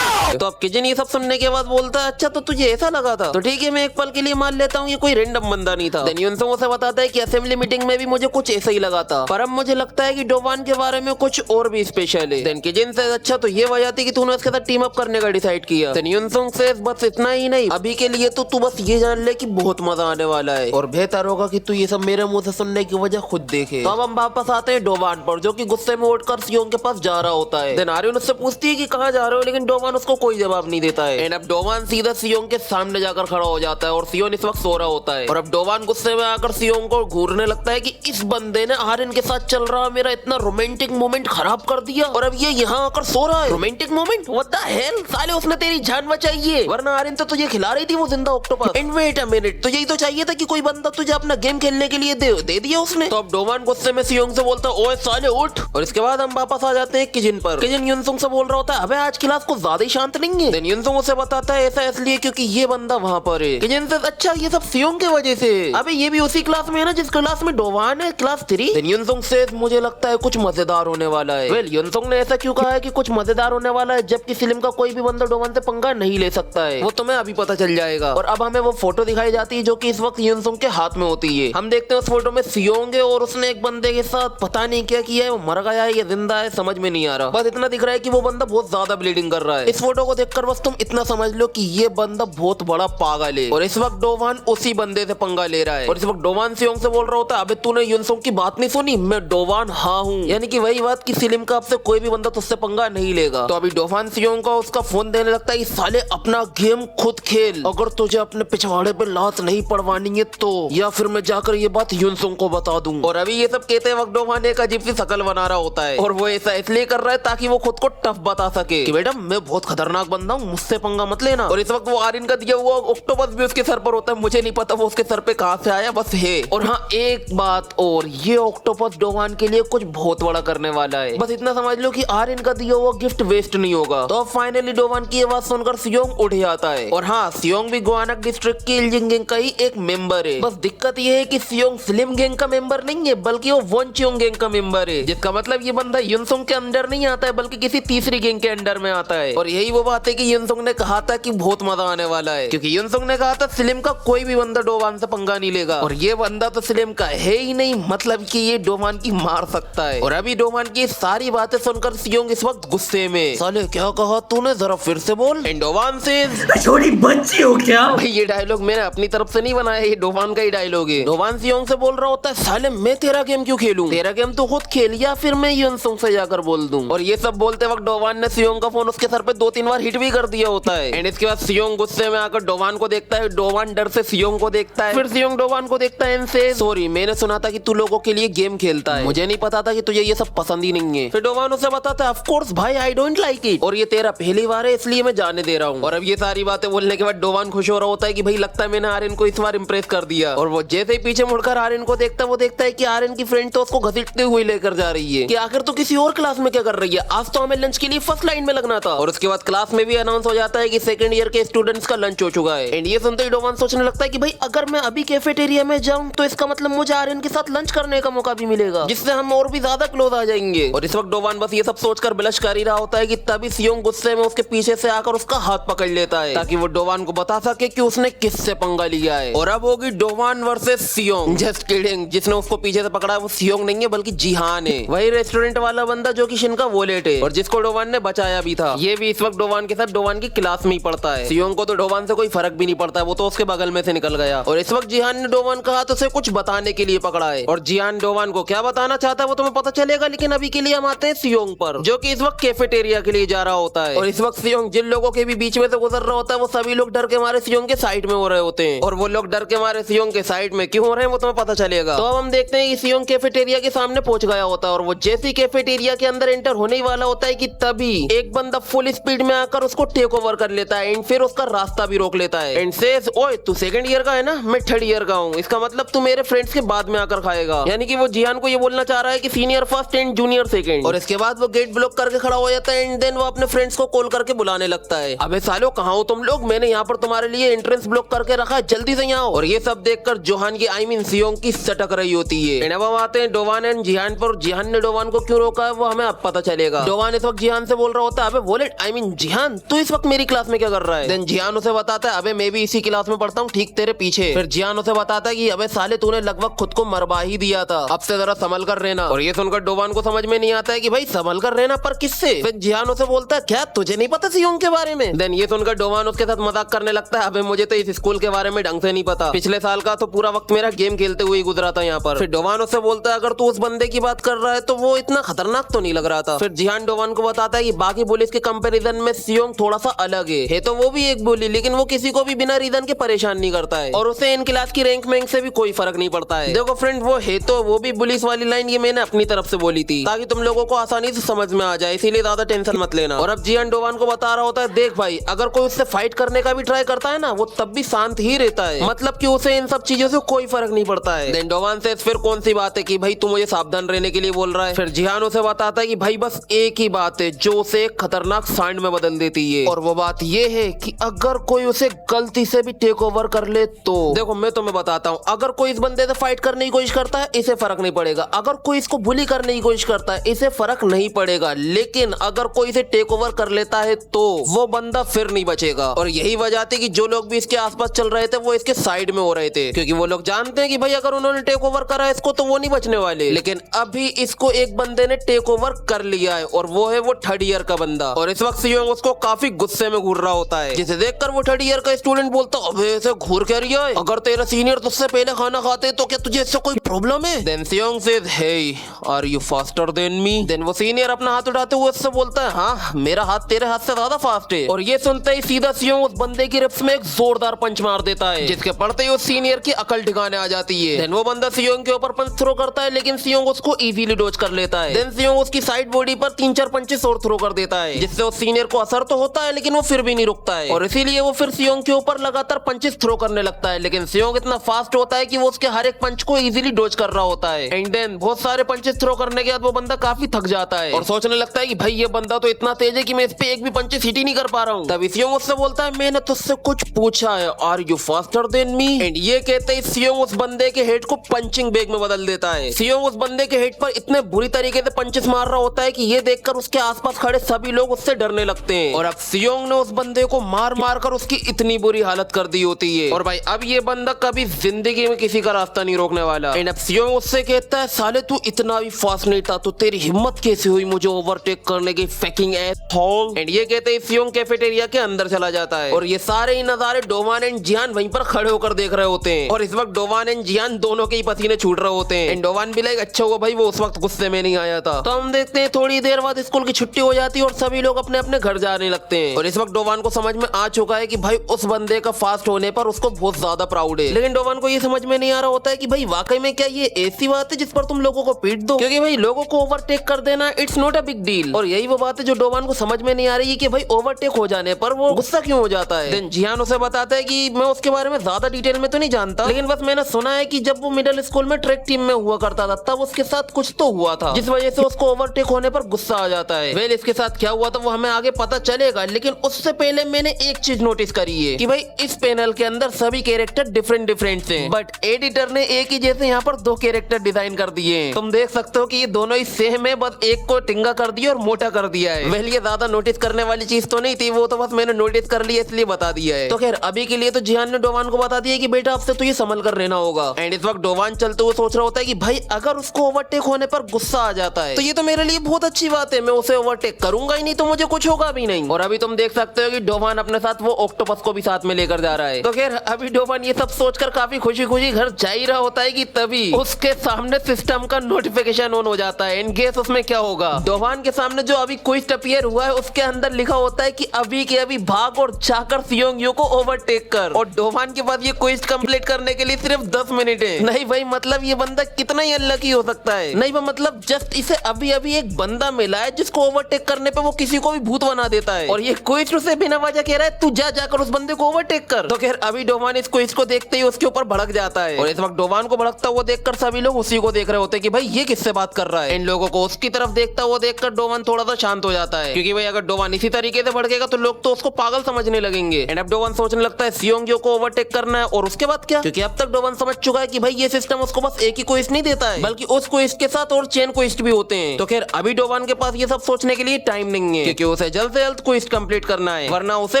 तो अब किजिन ये सब सुनने के बाद बोलता है अच्छा तो तुझे ऐसा लगा था, तो ठीक है मैं एक पल के लिए मान लेता हूँ ये कोई रैंडम बंदा नहीं था। देन युनसुंग उसे बताता है कि असेंबली मीटिंग में भी मुझे कुछ ऐसा ही लगा था, पर अब मुझे लगता है कि डोवान के बारे में कुछ और भी स्पेशल है। देन किजिन से अच्छा तो ये वजह थी कि तूने उसके साथ टीम अप करने का डिसाइड किया। देन युनसुंग से बस इतना ही नहीं, अभी के लिए तो तू बस ये जान ले कि बहुत मजा आने वाला है और बेहतर होगा कि तू ये सब मेरे मुंह से सुनने की वजह खुद देखे। तो अब हम वापस आते हैं डोवान पर, जो कि गुस्से में उठकर सियोंग के पास जा रहा होता है। देन आर्यन उससे पूछती है कि कहाँ जा रहे हो, लेकिन डोवान उसको कोई जवाब नहीं देता है। एंड अब डोवान सीधा सियोंग के सामने जाकर खड़ा हो जाता है और सियोंग इस वक्त सो रहा होता है। और अब डोवान गुस्से में आकर सियोंग को घूरने लगता है कि इस बंदे ने आर्यन के साथ चल रहा मेरा इतना रोमांटिक मोमेंट खराब कर दिया और अब ये यहाँ आकर सो रहा है। Romantic moment what the hell, साले उसने तेरी जान बचाई है, वरना आर्यन तो तुझे खिला रही थी वो जिंदा octopus. And wait a minute, तो यही तो चाहिए था कि कोई बंदा तुझे अपना गेम खेलने के लिए दे दिया उसने। तो अब डोवान गुस्से में सियोंग से बोलता ओए साले उठ। और इसके बाद हम वापस आ जाते हैं किजिन पर। किजिन युनसुंग से बोल रहा होता है अबे आज क्लास को ज्यादा ही शांत नहीं है। देन युनसुंग उसे बताता है ऐसा इसलिए क्योंकि ये बंदा वहाँ पर है। किजिन से अच्छा ये सब सियोंग की वजह से, अबे ये भी उसी क्लास में है ना जिस क्लास में डोवान है, क्लास 3। देन युनसुंग से मुझे लगता है कुछ मजेदार होने वाला है। वेल युनसुंग ने ऐसा क्यों कहा है कि कुछ मजेदार होने वाला है, जबकि फिल्म का कोई भी बंदा डोवान से पंगा नहीं ले सकता है, वो तुम्हें अभी पता चल जाएगा। और अब हमें वो फोटो दिखाई जाती है जो कि इस वक्त युनसुंग के हाथ में होती है। हम देखते हैं उस फोटो में सियोंग है और उसने एक बंदे के साथ पता नहीं क्या किया है, वो मर गया है या जिंदा है समझ में नहीं आ रहा, बस इतना दिख रहा है कि वो बंदा बहुत ज्यादा ब्लीडिंग कर रहा है। इस फोटो को देखकर बस तुम इतना समझ लो कि ये बंदा बहुत बड़ा पागल है और इस वक्त डोवान उसी बंदे से पंगा ले रहा है। और इस वक्त डोवान सियोंग से बोल रहा होता है अबे तूने युनसुंग की बात नहीं सुनी, मैं डोवान हाँ हूँ, यानी कि वही बात कि फिल्म का आपसे कोई भी बंदा तुझसे पंगा नहीं लेगा। तो अभी डोवान सियोंग का उसका फोन देने लगता है साले अपना गेम खुद खेल, अगर तुझे अपने पिछवाड़े पे लात नहीं पड़वानी है तो, या फिर मैं जाकर ये बात युनसुंग को बता दूं। और अभी ये सब कहते वक्त डोवान एक अजीब सी शकल बना रहा होता है और वो ऐसा इसलिए कर रहा है ताकि वो खुद को टफ बता सके कि बेटा मैं बहुत खतरनाक बंदा हूँ, मुझसे पंगा मत लेना। और इस वक्त वो आर्यन का दिया हुआ ऑक्टोपस भी उसके सर पर होता है, मुझे नहीं पता वो उसके सर पे कहाँ से आया, बस है। और हाँ एक बात और, ये ऑक्टोपस डोवान के लिए कुछ बहुत बड़ा करने वाला है, बस इतना समझ लो हो कि आर्यन का दिया हुआ गिफ्ट वेस्ट नहीं होगा। तो फाइनली डोवान की आवाज सुनकर सियोंग उठ जाता है। और हाँ, सियोंग भी गुआनक डिस्ट्रिक्ट की इल्जिंग गैंग का ही एक मेंबर है। बस दिक्कत ये है कि सियोंग स्लिम गैंग का मेंबर नहीं है, बल्कि वो वोनचियोंग गैंग का मेंबर है। जिसका मतलब ये बंदा युनसोंग के अंडर नहीं आता है, बल्कि किसी तीसरी गैंग के अंडर में आता है। और यही वो बात है कि युनसोंग ने कहा था कि बहुत मजा आने वाला है, क्योंकि युनसोंग ने कहा था स्लिम का कोई भी बंदा डोवान से पंगा नहीं लेगा। और ये बंदा तो स्लिम का है ही नहीं, मतलब कि ये डोवान की मार सकता है। और अभी डोवान की सारी बातें सुनकर सियोंग इस वक्त गुस्से में, साले क्या कहा तूने, जरा फिर से बोल। एंड डोवान से छोटी बच्ची हो क्या? भाई ये डायलॉग मैंने अपनी तरफ से नहीं बनाया, ये डोवान का ही डायलॉग है। डोवान सियोंग से बोल रहा होता है, साले मैं तेरा गेम क्यों खेलूं, तेरा गेम तो खुद खेल, या फिर मैं युनसोंग से जाकर बोल दूं। और ये सब बोलते वक्त डोवान ने सियोंग का फोन उसके सर पे 2-3 बार हिट भी कर दिया होता है। एंड इसके बाद सियोंग गुस्से में आकर डोवान को देखता है, डोवान डर से सियोंग को देखता है, फिर सियोंग डोवान को देखता है, इनसे सॉरी मैंने सुना था कि तू लोगों के लिए गेम खेलता है, मुझे नहीं पता था कि तुझे ये सब पसंद ही नहीं है। फिर डोवान उसे बताता है, ऑफ कोर्स भाई आई डोंट लाइक इट, और ये तेरा पहली बार है इसलिए मैं जाने दे रहा हूँ। और अब ये सारी बातें बोलने के बाद डोवान खुश हो रहा होता है कि भाई लगता है मैंने आर्यन को इस बार इंप्रेस कर दिया। और वो जैसे ही पीछे मुड़कर आर्यन को देखता है, वो देखता है कि आर्यन की फ्रेंड तो उसको घसीटते हुए लेकर जा रही है कि आखिर तो किसी और क्लास में क्या कर रही है, आज तो हमें लंच के लिए फर्स्ट लाइन में लगना था। और उसके बाद क्लास में भी अनाउंस हो जाता है कि सेकंड ईयर के स्टूडेंट्स का लंच हो चुका है। एंड ये सुनते ही डोवान सोचने लगता है कि भाई अगर मैं अभी कैफेटेरिया में जाऊं तो इसका मतलब मुझे आर्यन के साथ लंच करने का मौका भी मिलेगा, जिससे हम और भी ज्यादा क्लोज आ जाएंगे। और इस वक्त डोवान बस ये सब सोचकर ब्लश कर ही रहा होता है कि तभी सियोंग गुस्से में उसके पीछे से आकर उसका हाथ पकड़ लेता है, ताकि वो डोवान को बता सके कि उसने किससे पंगा लिया है। और अब होगी डोवान वर्सेस सियोंग। जस्ट किडिंग, जिसने उसको पीछे से पकड़ा है वो सियोंग नहीं है बल्कि जिहान है, वही रेस्टोरेंट वाला बंदा जो कि शिन का वॉलेट है और जिसको डोवान ने बचाया भी था। ये भी इस वक्त डोवान के साथ डोवान की क्लास में ही पढ़ता है। सियोंग को तो डोवान से कोई फर्क भी नहीं पड़ता है, वो तो उसके बगल में से निकल गया। और इस वक्त जिहान ने डोवान का हाथ उसे कुछ बताने के लिए पकड़ा है। और जिहान डोवान को क्या बताना चाहता है वो तुम्हें पता चलेगा, लेकिन अभी के लिए हम आते हैं सियोंग पर, जो कि इस वक्त कैफेटेरिया के लिए जा रहा होता है। और इस वक्त सियोंग जिन लोगों के भी बीच में से गुजर रहा होता है, वो सभी लोग डर के मारे सियोंग के साइड में हो रहे होते हैं। और वो लोग डर के मारे सियोंग के साइड में क्यों हो रहे हैं वो तुम्हें पता चलेगा। तो अब हम देखते हैं कि सियोंग कैफेटेरिया के सामने पहुंच गया होता है, और वो जैसे कैफेटेरिया के अंदर एंटर होने ही वाला होता है कि तभी एक बंदा फुल स्पीड में आकर उसको टेक ओवर कर लेता है एंड फिर उसका रास्ता भी रोक लेता है एंड सेज, ओए तू सेकंड ईयर का है ना, मैं थर्ड ईयर का हूँ, इसका मतलब तू मेरे फ्रेंड्स के बाद में आकर खाएगा। यानी कि वो जिहान को ये बोलना चाह रहा है कि senior first and junior second. और इसके बाद वो गेट ब्लॉक करके खड़ा हो जाता है एंड देन वो अपने फ्रेंड्स को कॉल करके बुलाने लगता है, अबे सालो कहाँ हो तुम लोग, मैंने यहाँ पर तुम्हारे लिए एंट्रेंस ब्लॉक करके रखा है, जल्दी से यहाँ आओ। और ये सब देखकर जोहान की आई मीन सियोंग की सटक रही होती है। अब हम आते हैं डोवान एंड जिहान पर। जिहान ने डोवान को क्यों रोका है वो हमें अब पता चलेगा। डोवान इस वक्त जिहान से बोल रहा होता है, अबे वॉलेट आई मीन जिहान तू इस वक्त मेरी क्लास में क्या कर रहा है। देन जिहान उसे बताता है, अबे मैं भी इसी क्लास में पढ़ता हूँ ठीक तेरे पीछे। फिर जिहान उसे बताता है कि अबे साले तूने लगभग खुद को मरवा ही दिया था, अब से जरा संभल कर रहना। और ये सुनकर डोवान को समझ में नहीं आता है कि भाई संभल कर रहना पर किससे। फिर जिहान उसे बोलता है, क्या तुझे नहीं पता सियोंग के बारे में। देन ये सुनकर डोवान उसके साथ मजाक करने लगता है, अबे मुझे तो इस स्कूल के बारे में ढंग से नहीं पता, पिछले साल का तो पूरा वक्त मेरा गेम खेलते हुए गुजरा था यहाँ पर। फिर डोवान उससे बोलता है, अगर तू उस बंदे की बात कर रहा है तो वो इतना खतरनाक तो नहीं लग रहा था। फिर जिहान डोवान को बताता है कि बाकी बुलिस के कंपैरिजन में सियोंग थोड़ा सा अलग है तो वो भी एक बुली, लेकिन वो किसी को भी बिना रीजन के परेशान नहीं करता है और उसे इन क्लास की रैंक में से भी कोई फर्क नहीं पड़ता है। देखो फ्रेंड, वो है तो वो भी बुलिस वाली लाइन ये मैंने अपनी तरफ से बोली थी ताकि तुम लोगों को आसानी से समझ में आ जाए, इसीलिए ज्यादा टेंशन मत लेना। और अब जिहान डोवान को बता रहा होता है, देख भाई अगर कोई उससे फाइट करने का भी ट्राई करता है ना वो तब भी शांत ही रहता है, मतलब कि उसे इन सब चीजों से कोई फर्क नहीं पड़ता है। देन डोवान से फिर कौन सी बात है कि भाई तू मुझे सावधान रहने के लिए बोल रहा है। फिर जिहान उसे बताता है कि भाई बस एक ही बात है जो उसे एक खतरनाक सांड में बदल देती है, और वो बात ये है कि अगर कोई उसे गलती से भी टेक ओवर कर ले तो देखो मैं तुम्हें बताता हूँ, अगर कोई इस बंदे से फाइट करने की कोशिश करता है इसे फर्क नहीं पड़ेगा, अगर कोई इसको बुली करने की कोशिश करता है इसे फर्क नहीं पड़ेगा, लेकिन अगर कोई इसे टेक ओवर कर लेता है तो वो बंदा फिर नहीं बचेगा। और यही वजह थी कि जो लोग भी इसके आसपास चल रहे थे वो इसके साइड में हो रहे थे, क्योंकि वो लोग जानते हैं कि भाई अगर उन्होंने टेक ओवर करा है इसको तो वो नहीं बचने वाले। लेकिन अभी इसको एक बंदे ने टेक ओवर कर लिया है और वो है वो थर्ड ईयर का बंदा। और इस वक्त सियोंग उसको काफी गुस्से में घूर रहा होता है, जिसे देखकर वो थर्ड ईयर का स्टूडेंट बोलता, अबे ऐसे घूर क्या रही है, अगर तेरा सीनियर तुझसे पहले खाना खाते तो क्या तुझे इससे कोई प्रॉब्लम है। Then Seong says, hey are you faster than me. Then वो सीनियर अपना हाथ उठाते हुए उससे बोलता है, हाँ मेरा हाथ तेरे हाथ से ज्यादा फास्ट है। और ये सुनते ही सीधा सियोंग उस बंदे की रिब्स में एक जोरदार पंच मार देता है, जिसके पड़ते ही उस सीनियर की अकल ठिकाने आ जाती है। देन वो बंदा सियोंग के ऊपर पंच थ्रो करता है, लेकिन सियोंग उसको इजीली डॉज कर लेता है। देन सियोंग उसकी साइड बॉडी पर 3-4 पंचेस और थ्रो कर देता है, जिससे उस सीनियर को असर तो होता है लेकिन वो फिर भी नहीं रुकता है, और इसीलिए वो फिर सियोंग के ऊपर लगातार पंचेस थ्रो करने लगता है। लेकिन सियोंग इतना फास्ट होता है कि वो उसके हर एक पंच को इजीली डॉज कर रहा होता है। एंड देन बहुत सारे पंचेस थ्रो करने के बाद वो बंदा काफी थक जाता है और सोचने लगता है कि भाई ये बंदा तो इतना तेज है कि मैं इस पे एक भी पंचेस हिट ही नहीं कर पा रहा हूँ। तब सियोंग उससे बोलता है मैंने तुझसे कुछ पूछा है, are you faster than me? And ये कहते ही सियोंग उस बंदे के हेड को पंचिंग बैग में बदल देता है। सियोंग उस बंदे के हेड पर इतने बुरी तरीके से पंचेस मार रहा होता है कि ये देखकर उसके आसपास खड़े सभी लोग उससे डरने लगते हैं और अब सियोंग ने उस बंदे को मार मार कर उसकी इतनी बुरी हालत कर दी होती है और भाई अब ये बंदा कभी जिंदगी में किसी का रास्ता नहीं रोकने वाला। एंड अब सियोंग उससे कहता है साले तू इतना भी फास्ट नहीं था तो तेरी हिम्मत कैसे हुई मुझे ओवरटेक करने की फैकिंग एसहोल। एंड ये कहते ही सियोंग कैफेटेरिया के अंदर चला जाता है और ये सारे ही नजारे डोवान एंड जियान वहीं पर खड़े होकर देख रहे होते हैं और इस वक्त डोवान एंड जियान दोनों के ही पसीने छूट रहे होते हैं। एंड डोवान भी लाइक अच्छा हुआ भाई वो उस वक्त गुस्से में नहीं आया था। तो हम देखते हैं थोड़ी देर बाद स्कूल की छुट्टी हो जाती है और सभी लोग अपने अपने घर जाने लगते हैं और इस वक्त डोवान को समझ में आ चुका है कि भाई उस बंदे का फास्ट होने पर उसको बहुत ज्यादा प्राउड है। लेकिन डोवान को ये समझ में नहीं आ रहा होता है कि भाई वाकई में क्या ये ऐसी बात है जिस पर तुम लोगों को पीट दो, क्योंकि भाई लोगों को ओवरटेक कर देना it's not a big deal. और यही वो बात है जो डोवान को समझ में नहीं आ रही है कि भाई ओवरटेक हो जाने पर वो गुस्सा क्यों हो जाता है। देन जियान उसे बताता है कि मैं उसके बारे में ज्यादा डिटेल में तो नहीं जानता, लेकिन बस मैंने सुना है कि जब वो मिडिल स्कूल में ट्रैक टीम में हुआ करता था तब उसके साथ कुछ तो हुआ था जिस वजह से उसको ओवरटेक होने पर गुस्सा आ जाता है। वेल इसके साथ क्या हुआ था वो हमें आगे पता चलेगा, लेकिन उससे पहले मैंने एक चीज नोटिस करी है कि भाई इस पैनल के अंदर सभी कैरेक्टर डिफरेंट हैं, बट एडिटर ने एक ही जैसे यहाँ पर दो कैरेक्टर डिजाइन कर दिए हैं। तुम देख सकते हो कि ये दोनों ही सेम है, बस एक को टिंगा कर दिया और मोटा कर दिया है। वेल ये ज्यादा नोटिस करने वाली चीज तो नहीं थी, वो तो बस मैंने नोटिस कर लिया इसलिए बता दिया है। तो खैर अभी के लिए तो जियान ने डोवान को बता दिया कि बेटा आपसे तो ये संभल कर रहना होगा। एंड इस वक्त डोवान चलते हुए सोच रहा होता है कि भाई अगर उसको ओवरटेक होने पर गुस्सा आ जाता है तो ये तो मेरे लिए बहुत अच्छी बात है, मैं उसे ओवरटेक करूंगा ही नहीं तो मुझे कुछ होगा भी नहीं। और अभी तुम देख सकते हो कि डोवान अपने साथ वो ऑक्टोपस को भी साथ में लेकर जा रहा है। तो खैर अभी डोवान ये सब सोचकर काफी खुशी खुशी घर जा ही रहा होता है कि तभी उसके सामने सिस्टम का नोटिफिकेशन ऑन हो जाता है। इन केस उसमें क्या होगा, डोवान के सामने जो अभी क्विज अपीयर हुआ है उसके अंदर लिखा होता है कि अभी के अभी भाग और जाकर सियोंग यू को ओवरटेक कर। और डोवान के पास ये क्विज कंप्लीट करने के लिए सिर्फ 10 मिनट है। नहीं भाई मतलब ये बंदा कितना ही अनलकी हो सकता है। नहीं भाई मतलब जस्ट इसे अभी अभी एक बंदा मिला है जिसको ओवरटेक करने पे वो किसी को भी भूत बना देता है और ये क्विज उसे बिना वजह कह रहा है तू जा जाकर उस बंदे को ओवरटेक कर। तो खैर अभी डोवान इस क्विज को देखते ही उसके ऊपर भड़क जाता है और इस वक्त डोवान को भड़कता हुआ देखकर सभी लोग उसी को देख रहे होते हैं कि भाई ये किससे बात कर रहा है। इन लोगों को उसकी तरफ देखता हुआ देखकर डोवान थोड़ा सा शांत हो जाता है, क्योंकि भाई अगर डोवान इसी तरीके से भड़केगा तो लोग तो उसको पागल समझने लगेंगे। एंड अब डोवान सोचने लगता है सियोंग यू को ओवरटेक करना है और उसके बाद क्या, क्योंकि अब तक डोवान समझ चुका है कि भाई ये सिस्टम उसको बस एक ही क्विज नहीं देता है बल्कि उस क्विज के साथ और चेन क्विज भी होते हैं। तो खैर अभी डोवान के पास ये सब सोचने के लिए टाइम नहीं है, क्योंकि उसे जल्द से जल्द क्विज कंप्लीट करना है वरना उसे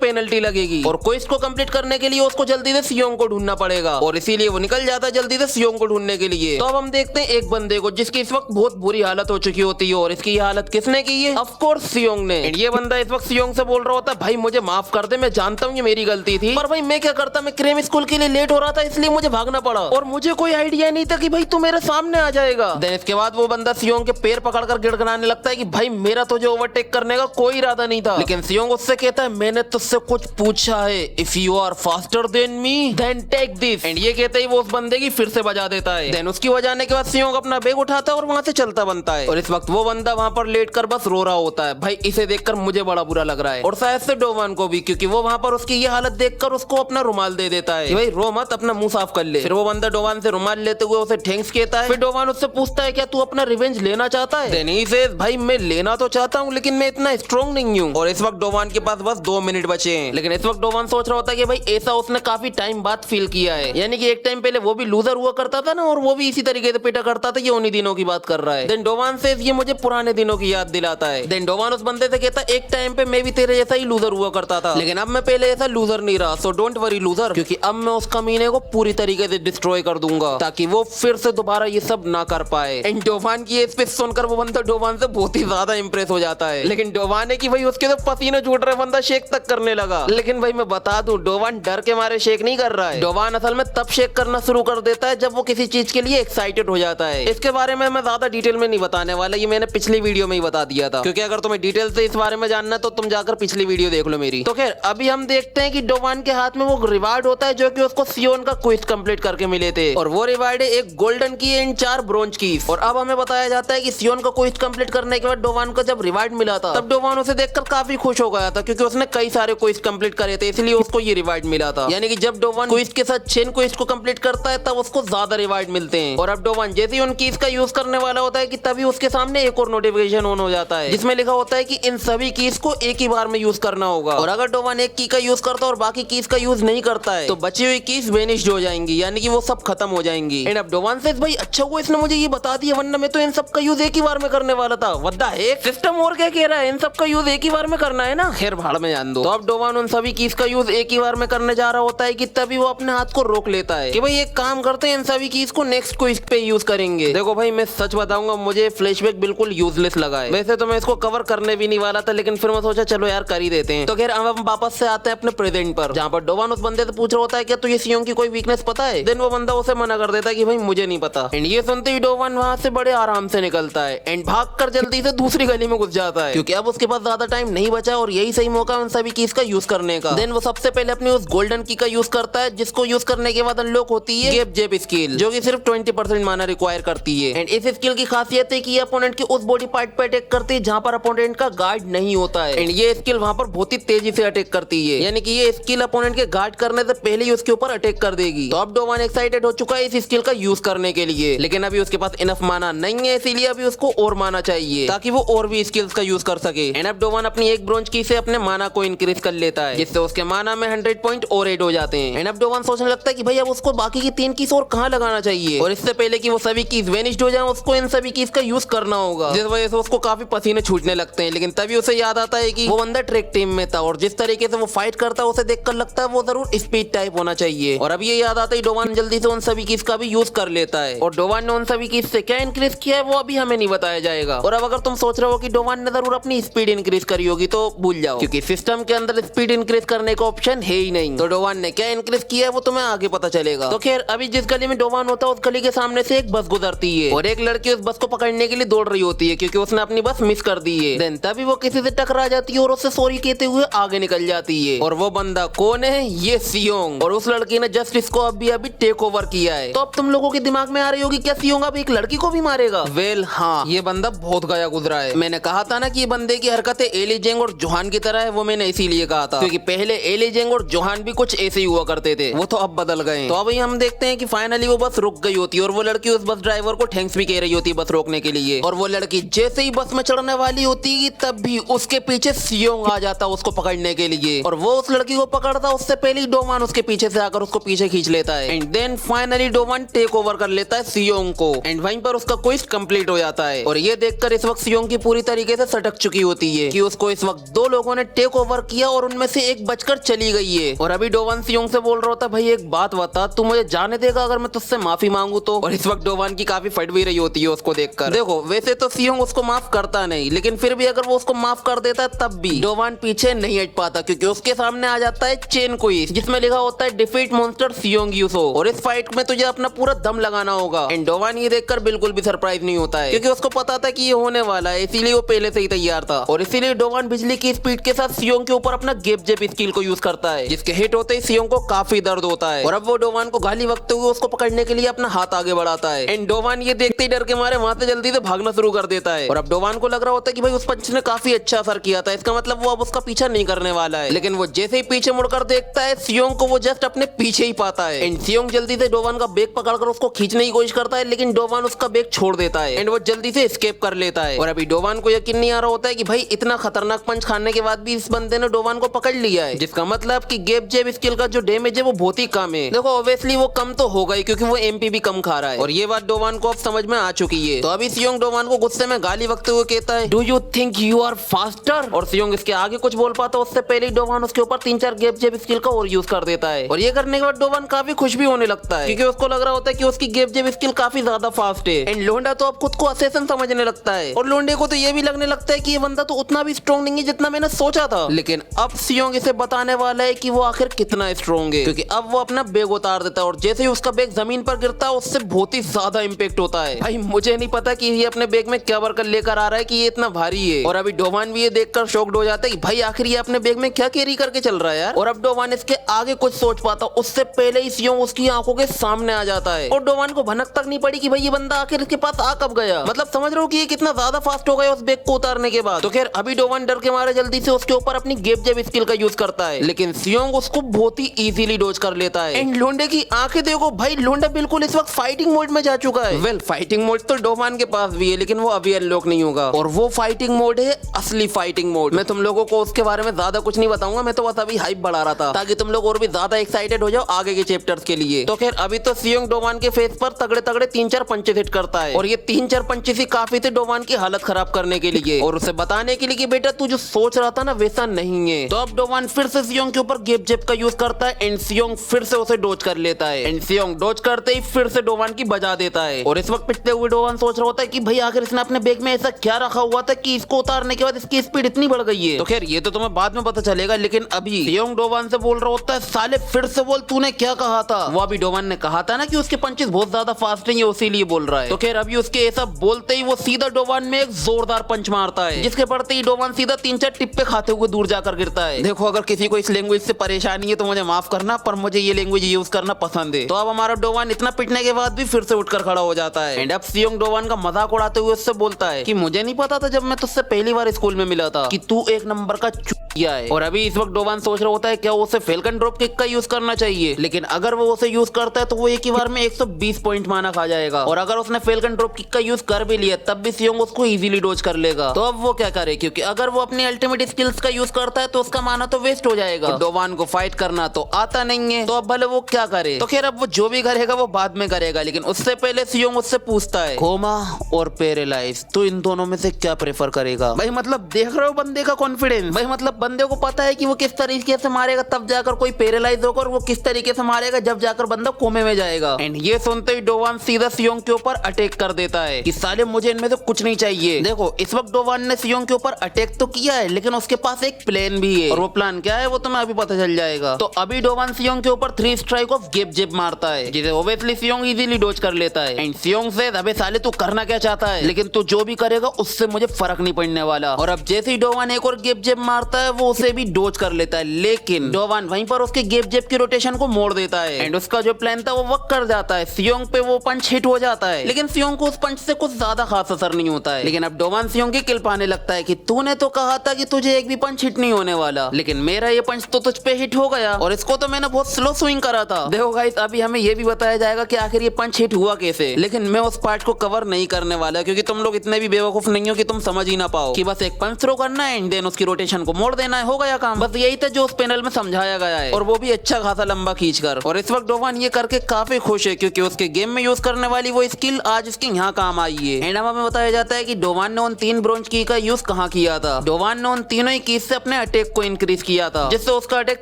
पेनल्टी लगेगी और क्विज को कंप्लीट करने के लिए उसको जल्दी से सियोंग को ढूंढना पड़ेगा और इसीलिए वो निकल जाता है जल्दी से सियोंग को ढूंढने के लिए। तो अब हम देखते हैं एक बंदे को जिसकी इस वक्त बहुत बुरी हालत हो चुकी होती है और इसकी हालत किसने की है, ऑफ कोर्स सियोंग ने। ये बंदा इस वक्त सियोंग से बोल रहा होता है भाई मुझे माफ कर दे, मैं जानता हूँ ये मेरी गलती थी पर भाई मैं क्या करता, मैं क्रेम स्कूल के लिए लेट हो रहा था इसलिए मुझे भागना पड़ा और मुझे कोई आइडिया नहीं था कि भाई तू मेरे सामने आ जाएगा। देन इसके बाद वो बंदा सियोंग के पैर पकड़कर गिड़गिड़ाने लगता है कि भाई मेरा तुझे ओवरटेक करने का कोई इरादा नहीं था। लेकिन सियोंग उससे कहता है मैंने तुझसे कुछ पूछा है, if you are faster than me then take this. And ये कहते ही वो उस बंदे की फिर से बजा देता है। देन उसकी बजाने के बाद सियोंग अपना बैग उठाता है और वहां से चलता बनता है और इस वक्त वो बंदा वहां पर लेट कर बस रो रहा होता है। भाई इसे देखकर मुझे बड़ा बुरा लग रहा है और शायद से डोवान को भी, क्योंकि वो वहां पर उसकी ये हालत देखकर उसको अपना रुमाल दे देता है कि भाई रो मत, अपना मुंह साफ कर ले। फिर वो बंदा डोवान से रुमाल लेते हुए उसे थैंक्स कहता है। फिर डोवान उससे पूछता है क्या तू अपना रिवेंज लेना चाहता है। देन ही सेज भाई मैं लेना तो चाहता हूँ लेकिन मैं इतना स्ट्रॉन्ग नहीं हूँ। और इस वक्त डोवान के पास बस 2 मिनट बचे हैं। लेकिन इस वक्त डोवान सोच रहा होता है कि भाई ऐसा उसने काफी टाइम बाद फील किया है, यानी कि एक टाइम पहले वो भी लूजर हुआ करता था ना और वो भी इसी तरीके से पिटा करता था, ये उन्हीं दिनों की बात कर रहा है। देन डोवान से ये मुझे पुराने दिनों की याद दिलाता है। देन डोवान उस बंदे से कहता है एक टाइम पे मैं भी तेरे जैसा ही लूजर हुआ करता था लेकिन अब मैं पहले ऐसा लूजर नहीं रहा, सो डोंट वरी लूजर, क्योंकि अब मैं उस कमीने को पूरी तरीके से डिस्ट्रॉय कर दूंगा ताकि वो फिर से दोबारा ये सब ना कर पाए। एंड डोवान की स्पीच सुनकर वो बंदा डोवान से बहुत ही ज्यादा इंप्रेस हो जाता है। लेकिन डोवान है कि भाई उसके तो पसीने छूट रहे, बंदा शेक तक करने लगा। लेकिन भाई मैं बता दूं डोवान डर के मारे शेक नहीं कर रहा है। डोवान असल में तब शेक करना शुरू कर देता है जब वो किसी चीज के लिए एक्साइटेड हो जाता है। इसके बारे में मैं ज्यादा डिटेल में नहीं बताने वाला, ये मैंने पिछली वीडियो में ही बता दिया था, क्योंकि अगर तुम्हें डिटेल से इस बारे में जानना है तो तुम जाकर पिछली वीडियो देख लो मेरी। तो खैर अभी हम देखते हैं कि डोवान के हाथ में वो रिवार्ड होता है जो कि उसको सियोन का क्विज कंप्लीट करके मिले थे और वो रिवार्ड है एक गोल्डन की एंड 4 ब्रोंज की। और अब हमें बताया जाता है कि सियोन का क्विज कंप्लीट करने के बाद डोवान को जब रिवार्ड मिला था तब डोवान उसे देखकर काफी खुश हो गया था, क्योंकि उसने कई सारे क्विज कंप्लीट करे थे इसलिए उसको ये रिवार्ड मिला था। यानी कि जब डोवान क्विज के साथ चेन क्विज को कंप्लीट करता है तब उसको ज्यादा रिवार्ड मिलते हैं। और अब डोवान जैसे ही उन कीज का यूज करने वाला होता है कि तभी उसके सामने एक एक और नोटिफिकेशन ऑन हो जाता है जिसमें लिखा होता है कि इन सभी कीज को एक ही बार में यूज करना होगा, और अगर डोवान एक की का यूज करता है और बाकी कीज का यूज नहीं करता है तो बची हुई कीज वेनिश्ड हो जाएंगी, यानी कि वो सब खत्म हो जाएंगी। एंड अब डोवान से भाई अच्छा हुआ इसने मुझे ये बता दिया, वरना मैं तो इन सब का यूज एक ही बार में करने वाला था। वद्दा है सिस्टम और क्या कह रहा है, इन सब का यूज एक ही बार में करना है ना, खैर भाड़ में जान दो। तो अब डोवान उन सभी कीज का यूज एक ही बार में करने जा रहा होता है कि तभी वो अपने हाथ को रोक लेता है कि भाई एक काम करते हैं, इन सभी कीज को नेक्स्ट क्विज पे यूज करेंगे। देखो भाई मैं सच बताऊंगा, मुझे फ्लैशबैक बिल्कुल यूजलेस लगा है। वैसे तो मैं इसको कवर करने भी नहीं वाला था, लेकिन फिर मैं सोचा चलो यार कर ही देते हैं। तो खैर अब हम वापस से आते हैं अपने प्रेजेंट पर, जहाँ पर डोवान उस बंदे से पूछ रहा होता है क्या तुझे सियोंग की कोई वीकनेस पता है। देन वो बंदा उसे मना कर देता है कि भाई मुझे नहीं पता। एंड ये सुनते ही डोवान वहां से बड़े आराम से निकलता है एंड भागकर जल्दी से दूसरी गली में घुस जाता है, क्योंकि अब उसके पास ज्यादा टाइम नहीं बचा और यही सही मौका उन सभी कीज का यूज करने का। देन वो सबसे पहले अपनी उस गोल्डन की का यूज करता है, जिसको यूज करने के बाद अनलॉक होती है गैप जेब स्किल, जो कि सिर्फ 20% माना रिक्वायर करती है। एंड इस स्किल की खासियत है कि ये अपोनेंट के उस बॉडी पार्ट पे अटैक करती है जहां पर अपोनेंट का गार्ड नहीं होता है। एंड ये स्किल वहां पर बहुत ही तेजी से अटैक करती है, यानी कि ये स्किल अपोनेंट के गार्ड करने से पहले ही उसके ऊपर अटैक कर देगी। तो अब डोवान एक्साइटेड हो चुका है इस स्किल का यूज करने के लिए, लेकिन अभी उसके पास इनफ माना नहीं है, इसीलिए अभी उसको और माना चाहिए ताकि वो और भी स्किल्स का यूज कर सके। एंड अब डोवान अपनी एक ब्रोंज की से अपने माना को इंक्रीज कर लेता है, जिससे उसके माना में 100 पॉइंट और ऐड हो जाते हैं। एंड अब डोवान सोचने लगता है कि भाई अब उसको बाकी की 3 कीज और कहां लगाना चाहिए, और इससे पहले कि वो सभी कीज वेनिश्ड हो जाएं उसको इन सभी कीज का यूज करना होगा, जिस वजह से उसको काफी पसीने छूटने लगते हैं। लेकिन तभी उसे याद आता है कि वो बंदा ट्रैक टीम में था और जिस तरीके से वो फाइट करता है उसे देखकर लगता है वो जरूर स्पीड टाइप होना चाहिए। और अब ये याद आता है डोवान जल्दी से उन सभी कीज का भी यूज कर लेता है, और डोवान ने उन सभी कीज से क्या इंक्रीज किया है वो अभी हमें नहीं बताया जाएगा। और अब अगर तुम सोच रहे हो कि डोवान ने जरूर अपनी स्पीड इंक्रीज करी होगी तो भूल जाओ, क्योंकि सिस्टम के अंदर स्पीड इंक्रीज करने का ऑप्शन है ही नहीं। तो डोवान ने क्या इंक्रीज किया है वो तुम्हें आगे पता चलेगा। तो खैर अभी जिस गली में डोवान होता है उस गली के सामने से एक बस गुजरती है और एक लड़की उस बस को पकड़ने के लिए दौड़ रही होती है, क्योंकि उसने अपनी बस मिस कर दी है। देन तभी वो किसी से टकरा जाती है और उससे सॉरी कहते हुए आगे निकल जाती है। और वो बंदा कौन है, ये सियोंग, और उस लड़की ने जस्ट इसको अभी टेक ओवर किया है। तो अब तुम लोगों के दिमाग में आ रही होगी क्या सियोंग अब एक लड़की को भी मारेगा। वेल हाँ, ये बंदा बहुत गया गुजरा है। मैंने कहा था ना कि ये बंदे की हरकतें एली जेंग और जोहान की तरह है, वो मैंने इसीलिए कहा था क्योंकि पहले एली जेंग और जोहान भी कुछ ऐसे ही हुआ करते थे, वो तो अब बदल गए। तो अभी हम देखते हैं कि फाइनली वो बस रुक गई होती है और वो लड़की उस बस ड्राइवर को थैंक्स भी कह रही होती है बस रोकने के लिए। और वो लड़की जैसे ही बस में चढ़ने वाली होती है तब भी उसके पीछे सियोंग आ जाता उसको पकड़ने के लिए, और वो उस लड़की को पकड़ता उससे पहले ही डोवान उसके पीछे से आकर उसको पीछे खींच लेता है। And then finally Dowan take over कर लेता है सियोंग को, एंड वहीं पर उसका क्विज कंप्लीट हो जाता है। और ये देखकर इस वक्त सियोंग की पूरी तरीके से सटक चुकी होती है कि उसको इस वक्त 2 लोगों ने टेक ओवर किया और उनमें से एक बचकर चली गई है। और अभी डोवान सियोंग से बोल रहा होता भाई एक बात बता, तू मुझे जाने देगा अगर मैं तुझसे माफी मांगू तो। और इस वक्त डोवान की काफी फट भी रही होती है उसको देखकर। देखो वैसे तो सियोंग उसको माफ करता नहीं, लेकिन फिर भी अगर वो उसको माफ कर देता है तब भी डोवान पीछे नहीं हट पाता, क्योंकि उसके सामने आ जाता है चेन क्विज जिसमें लिखा होता है डिफीट मॉन्स्टर सियोंग यूसो, और इस फाइट में तुझे अपना पूरा दम लगाना होगा। एंड डोवान ये देखकर बिल्कुल भी सरप्राइज नहीं होता है, क्योंकि उसको पता था कि ये होने वाला है, इसीलिए वो पहले से ही तैयार था। और इसीलिए डोवान बिजली की स्पीड के साथ सियोंग के ऊपर अपना गैप जेब स्किल को यूज करता है, जिसके हिट होते ही सियोंग को काफी दर्द होता है। और अब वो डोवान को गाली बकते हुए उसको पकड़ने के लिए अपना हाथ आगे बढ़ाता है। एंड डोवान ये देखते ही डर के मारे वहां से जल्दी से भागना शुरू कर देता है। और अब डोवान को लग रहा होता है कि भाई उस पंच ने काफी अच्छा असर किया था, इसका मतलब वो अब उसका पीछा नहीं करने वाला है। लेकिन वो जैसे ही पीछे मुड़कर देखता है सियोंग को वो जस्ट अपने पीछे ही पाता है। एंड सियोंग जल्दी से डोवान का बैग पकड़कर उसको खींचने की कोशिश करता है, लेकिन डोवान उसका बैग छोड़ देता है एंड वो जल्दी से एस्केप कर लेता है। और अभी डोवान को यकीन नहीं आ रहा होता है कि भाई इतना खतरनाक पंच खाने के बाद भी इस बंदे ने डोवान को पकड़ लिया है, जिसका मतलब कि गैप जेब स्किल का जो डैमेज है वो बहुत ही कम है। देखो ऑब्वियसली वो कम तो होगा ही, क्योंकि वो एमपी भी कम खा रहा है, और ये बात डोवान को अब समझ में आ चुकी है। तो अभी सियोंग डोवान को गुस्से में गाली बकते हुए कहता है do you think you are faster. और सियोंग इसके आगे कुछ बोल पाता उससे पहले ही डोवान उसके ऊपर 3-4 गैप जेब स्किल का और यूज कर देता है। और ये करने के बाद डोवान काफी खुश भी होने लगता है, क्योंकि उसको लग रहा होता है कि उसकी गैप जेब स्किल काफी ज्यादा फास्ट है। एंड लोंडा तो अब खुद को असेसन समझने लगता है, और लोंडे को तो ये भी लगने लगता है कि ये बंदा तो उतना भी स्ट्रॉन्ग नहीं है जितना मैंने सोचा था। लेकिन अब सियोंग इसे बताने वाला है कि वो आखिर कितना स्ट्रॉन्ग है, क्योंकि अब वो अपना बैग उतार देता है और जैसे ही उसका बैग जमीन पर गिरता है उससे बहुत ही ज्यादा इंपैक्ट होता है। भाई मुझे नहीं पता कि ये अपने बैग में क्या भरकर लेकर आ रहा है कि ये इतना भारी है। और अभी डोवान भी ये देखकर शॉक्ड हो जाता है कि भाई आखिर ये अपने बैग में क्या कैरी करके चल रहा है यार। और अब डोवान इसके आगे कुछ सोच पाता उससे पहले ही सियोंग उसकी आंखों के सामने आ जाता है, और डोवान को भनक तक नहीं पड़ी कि भाई ये बंदा आखिर इसके पास आ कब गया। मतलब समझ रहे हो कि ये कितना ज्यादा फास्ट हो गया उस बैग को उतारने के बाद। तो खैर अभी डोवान डर के मारे जल्दी से उसके ऊपर अपनी गैप जेब स्किल का यूज करता है, लेकिन सियोंग उसको बहुत ही इजीली डोज कर लेता है। एंड लोंडे की आंखें देखो भाई, लोंडा बिल्कुल इस वक्त फाइटिंग मोड में जा चुका है। वेल फाइटिंग मोड तो डोवान के पास भी है, लेकिन लेकिन वो अभी अनलॉक नहीं होगा। और वो फाइटिंग मोड है असली फाइटिंग मोड। मैं तुम लोगों को उसके बारे में ज्यादा कुछ नहीं बताऊंगा, मैं तो बस अभी हाइप बढ़ा रहा था ताकि तुम लोग और भी ज्यादा एक्साइटेड हो जाओ आगे के चैप्टर्स के लिए। तो खैर अभी तो सियोंग डोवान के फेस पर तगड़े तगड़े 3-4 पंचेस हिट करता है और ये 3-4 पंचेस ही काफी थे डोवान की हालत खराब करने के लिए और उसे बताने के लिए कि बेटा तू जो सोच रहा था ना वैसा नहीं है। तो अब डोवान फिर से सियोंग के ऊपर गेप जेप का यूज करता है एंड सियोंग फिर से उसे डोज कर लेता है एंड सियोंग डोज करते ही फिर से डोवान की बजा देता है। और इस वक्त पिटते हुए डोवान सोच रहा होता है कि भाई आखिर इसने अपने बैग में ऐसा क्या रखा हुआ था कि इसको उतारने के बाद इसकी स्पीड इतनी बढ़ गई है। तो खैर ये तो तुम्हें बाद में पता चलेगा, लेकिन अभी सियोंग डोवान से बोल रहा होता है साले फिर से बोल तूने क्या कहा था। वो अभी डोवान ने कहा था ना कि उसके पंचेस बहुत ज्यादा फास्ट है, उसीलिए बोल रहा है। तो खैर अभी उसके ऐसा बोलते ही वो सीधा डोवान में एक जोरदार पंच मारता है जिसके पड़ते ही डोवान सीधा 3-4 टिप्पे खाते हुए दूर जाकर गिरता है। देखो अगर किसी को इस लैंग्वेज से परेशानी है तो मुझे माफ करना, पर मुझे ये लैंग्वेज यूज करना पसंद है। तो अब हमारा डोवान इतना पिटने के बाद भी फिर से उठकर खड़ा हो जाता है एंड अब सियोंग डोवान का मजाक उड़ाते हुए उससे बोलता है कि मुझे नहीं पता था जब मैं तुझसे पहली बार स्कूल में मिला था कि तू एक नंबर का चूतिया है। और अभी इस वक्त डोवान सोच रहा होता है क्या उसे फेल्कन ड्रॉप किक का यूज करना चाहिए, लेकिन अगर वो उसे यूज करता है तो वो एक ही बार में 120 पॉइंट माना खा जाएगा और अगर उसने फेल्कन ड्रॉप किक का यूज कर भी लिया तब भी सियोंग उसको इजीली डोज कर लेगा। तो अब वो क्या करे, क्योंकि अगर वो अपनी अल्टीमेट स्किल्स का यूज करता है तो उसका माना तो वेस्ट हो जाएगा। डोवान को फाइट करना तो आता नहीं है, तो अब भले वो क्या करे। तो खैर अब वो जो भी करेगा वो बाद में करेगा, लेकिन उससे पहले सियोंग उससे पूछता है कोमा और पैरालाइज तो इन दोनों में से क्या प्रेफर करेगा। भाई मतलब देख रहे हो बंदे का कॉन्फिडेंस, भाई मतलब बंदे को पता है कि वो किस तरीके से मारेगा तब जाकर कोई पैरालाइज होगा और वो किस तरीके से मारेगा जब जाकर बंदा कोमे में जाएगा। एंड ये सुनते ही डोवान सीधा सियोंग के ऊपर अटैक कर देता है कि साले मुझे इनमें से कुछ नहीं चाहिए। देखो इस वक्त डोवान ने सियोंग के ऊपर अटैक तो किया है लेकिन उसके पास एक प्लान भी है और वो प्लान क्या है वो तुम्हें अभी पता चल जाएगा। तो अभी डोवान सियोंग के ऊपर 3 स्ट्राइक ऑफ गेप जेप मारता है जिसे ओब्वियसली सियोंग इजीली डोज कर लेता है एंड सियोंग से अबे साले तू करना क्या चाहता है, लेकिन तू जो भी करेगा उससे मुझे फर्क नहीं पड़ने वाला। और अब जैसे ही डोवान एक और गेप जेप मारता है वो उसे भी डोज कर लेता है, लेकिन डोवान वहीं पर उसके गेप जेप की रोटेशन को मोड़ देता है एंड उसका जो प्लान था वो वर्क कर जाता है। सियोंग पे वो पंच हिट हो जाता है लेकिन सियोंग को उस पंच से कुछ ज्यादा खास असर नहीं होता है। लेकिन अब डोवान सियोंग की किल पाने लगता है कि तूने तो कहा था कि तुझे एक भी पंच हिट नहीं होने वाला, लेकिन मेरा ये पंच तो तुझ पे हिट हो गया और इसको तो मैंने बहुत स्लो स्विंग करा था। देखो गाइस अभी हमें ये भी बताया जाएगा कि आखिर ये पंच हिट हुआ कैसे, लेकिन मैं उस पार्ट को कवर नहीं करने वाला क्योंकि तुम लोग इतने भी बेवकूफ नहीं हो कि तुम समझ ही ना पाओ कि बस एक पंच थ्रो करना है एंड देन उसकी रोटेशन को मोड़ देना है, हो गया काम। बस यही था जो उस पैनल में समझाया गया है और वो भी अच्छा खासा लंबा खींचकर। और इस वक्त डोवान ये करके काफी खुश है क्योंकि उसके गेम में यूज करने वाली वो स्किल आज उसके यहाँ काम आई है। एंड हमें बताया जाता है कि डोवान ने उन 3 ब्रोंज की का यूज कहाँ किया था। डोवान ने उन तीनों ही कीज से अपने अटैक को इंक्रीज किया था जिससे उसका अटैक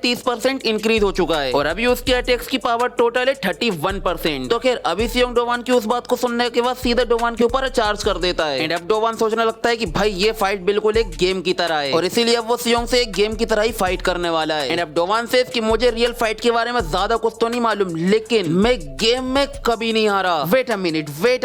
30% इंक्रीज हो चुका है और अभी उसके अटैक्स की पावर टोटल है 31%। तो खैर अभी सियोंग डोवान की उस बात को सुनने के बाद सीधा डोवान के ऊपर चार्ज कर देता है एंड अब डोवान सोचने लगता है कि भाई ये फाइट बिल्कुल एक गेम की तरह है और इसीलिए अब वो सियोंग से एक गेम की तरह ही फाइट करने वाला है। एंड अब डोवान से कि मुझे रियल फाइट के बारे में ज्यादा कुछ तो नहीं मालूम लेकिन मैं गेम में कभी नहीं हारा। वेट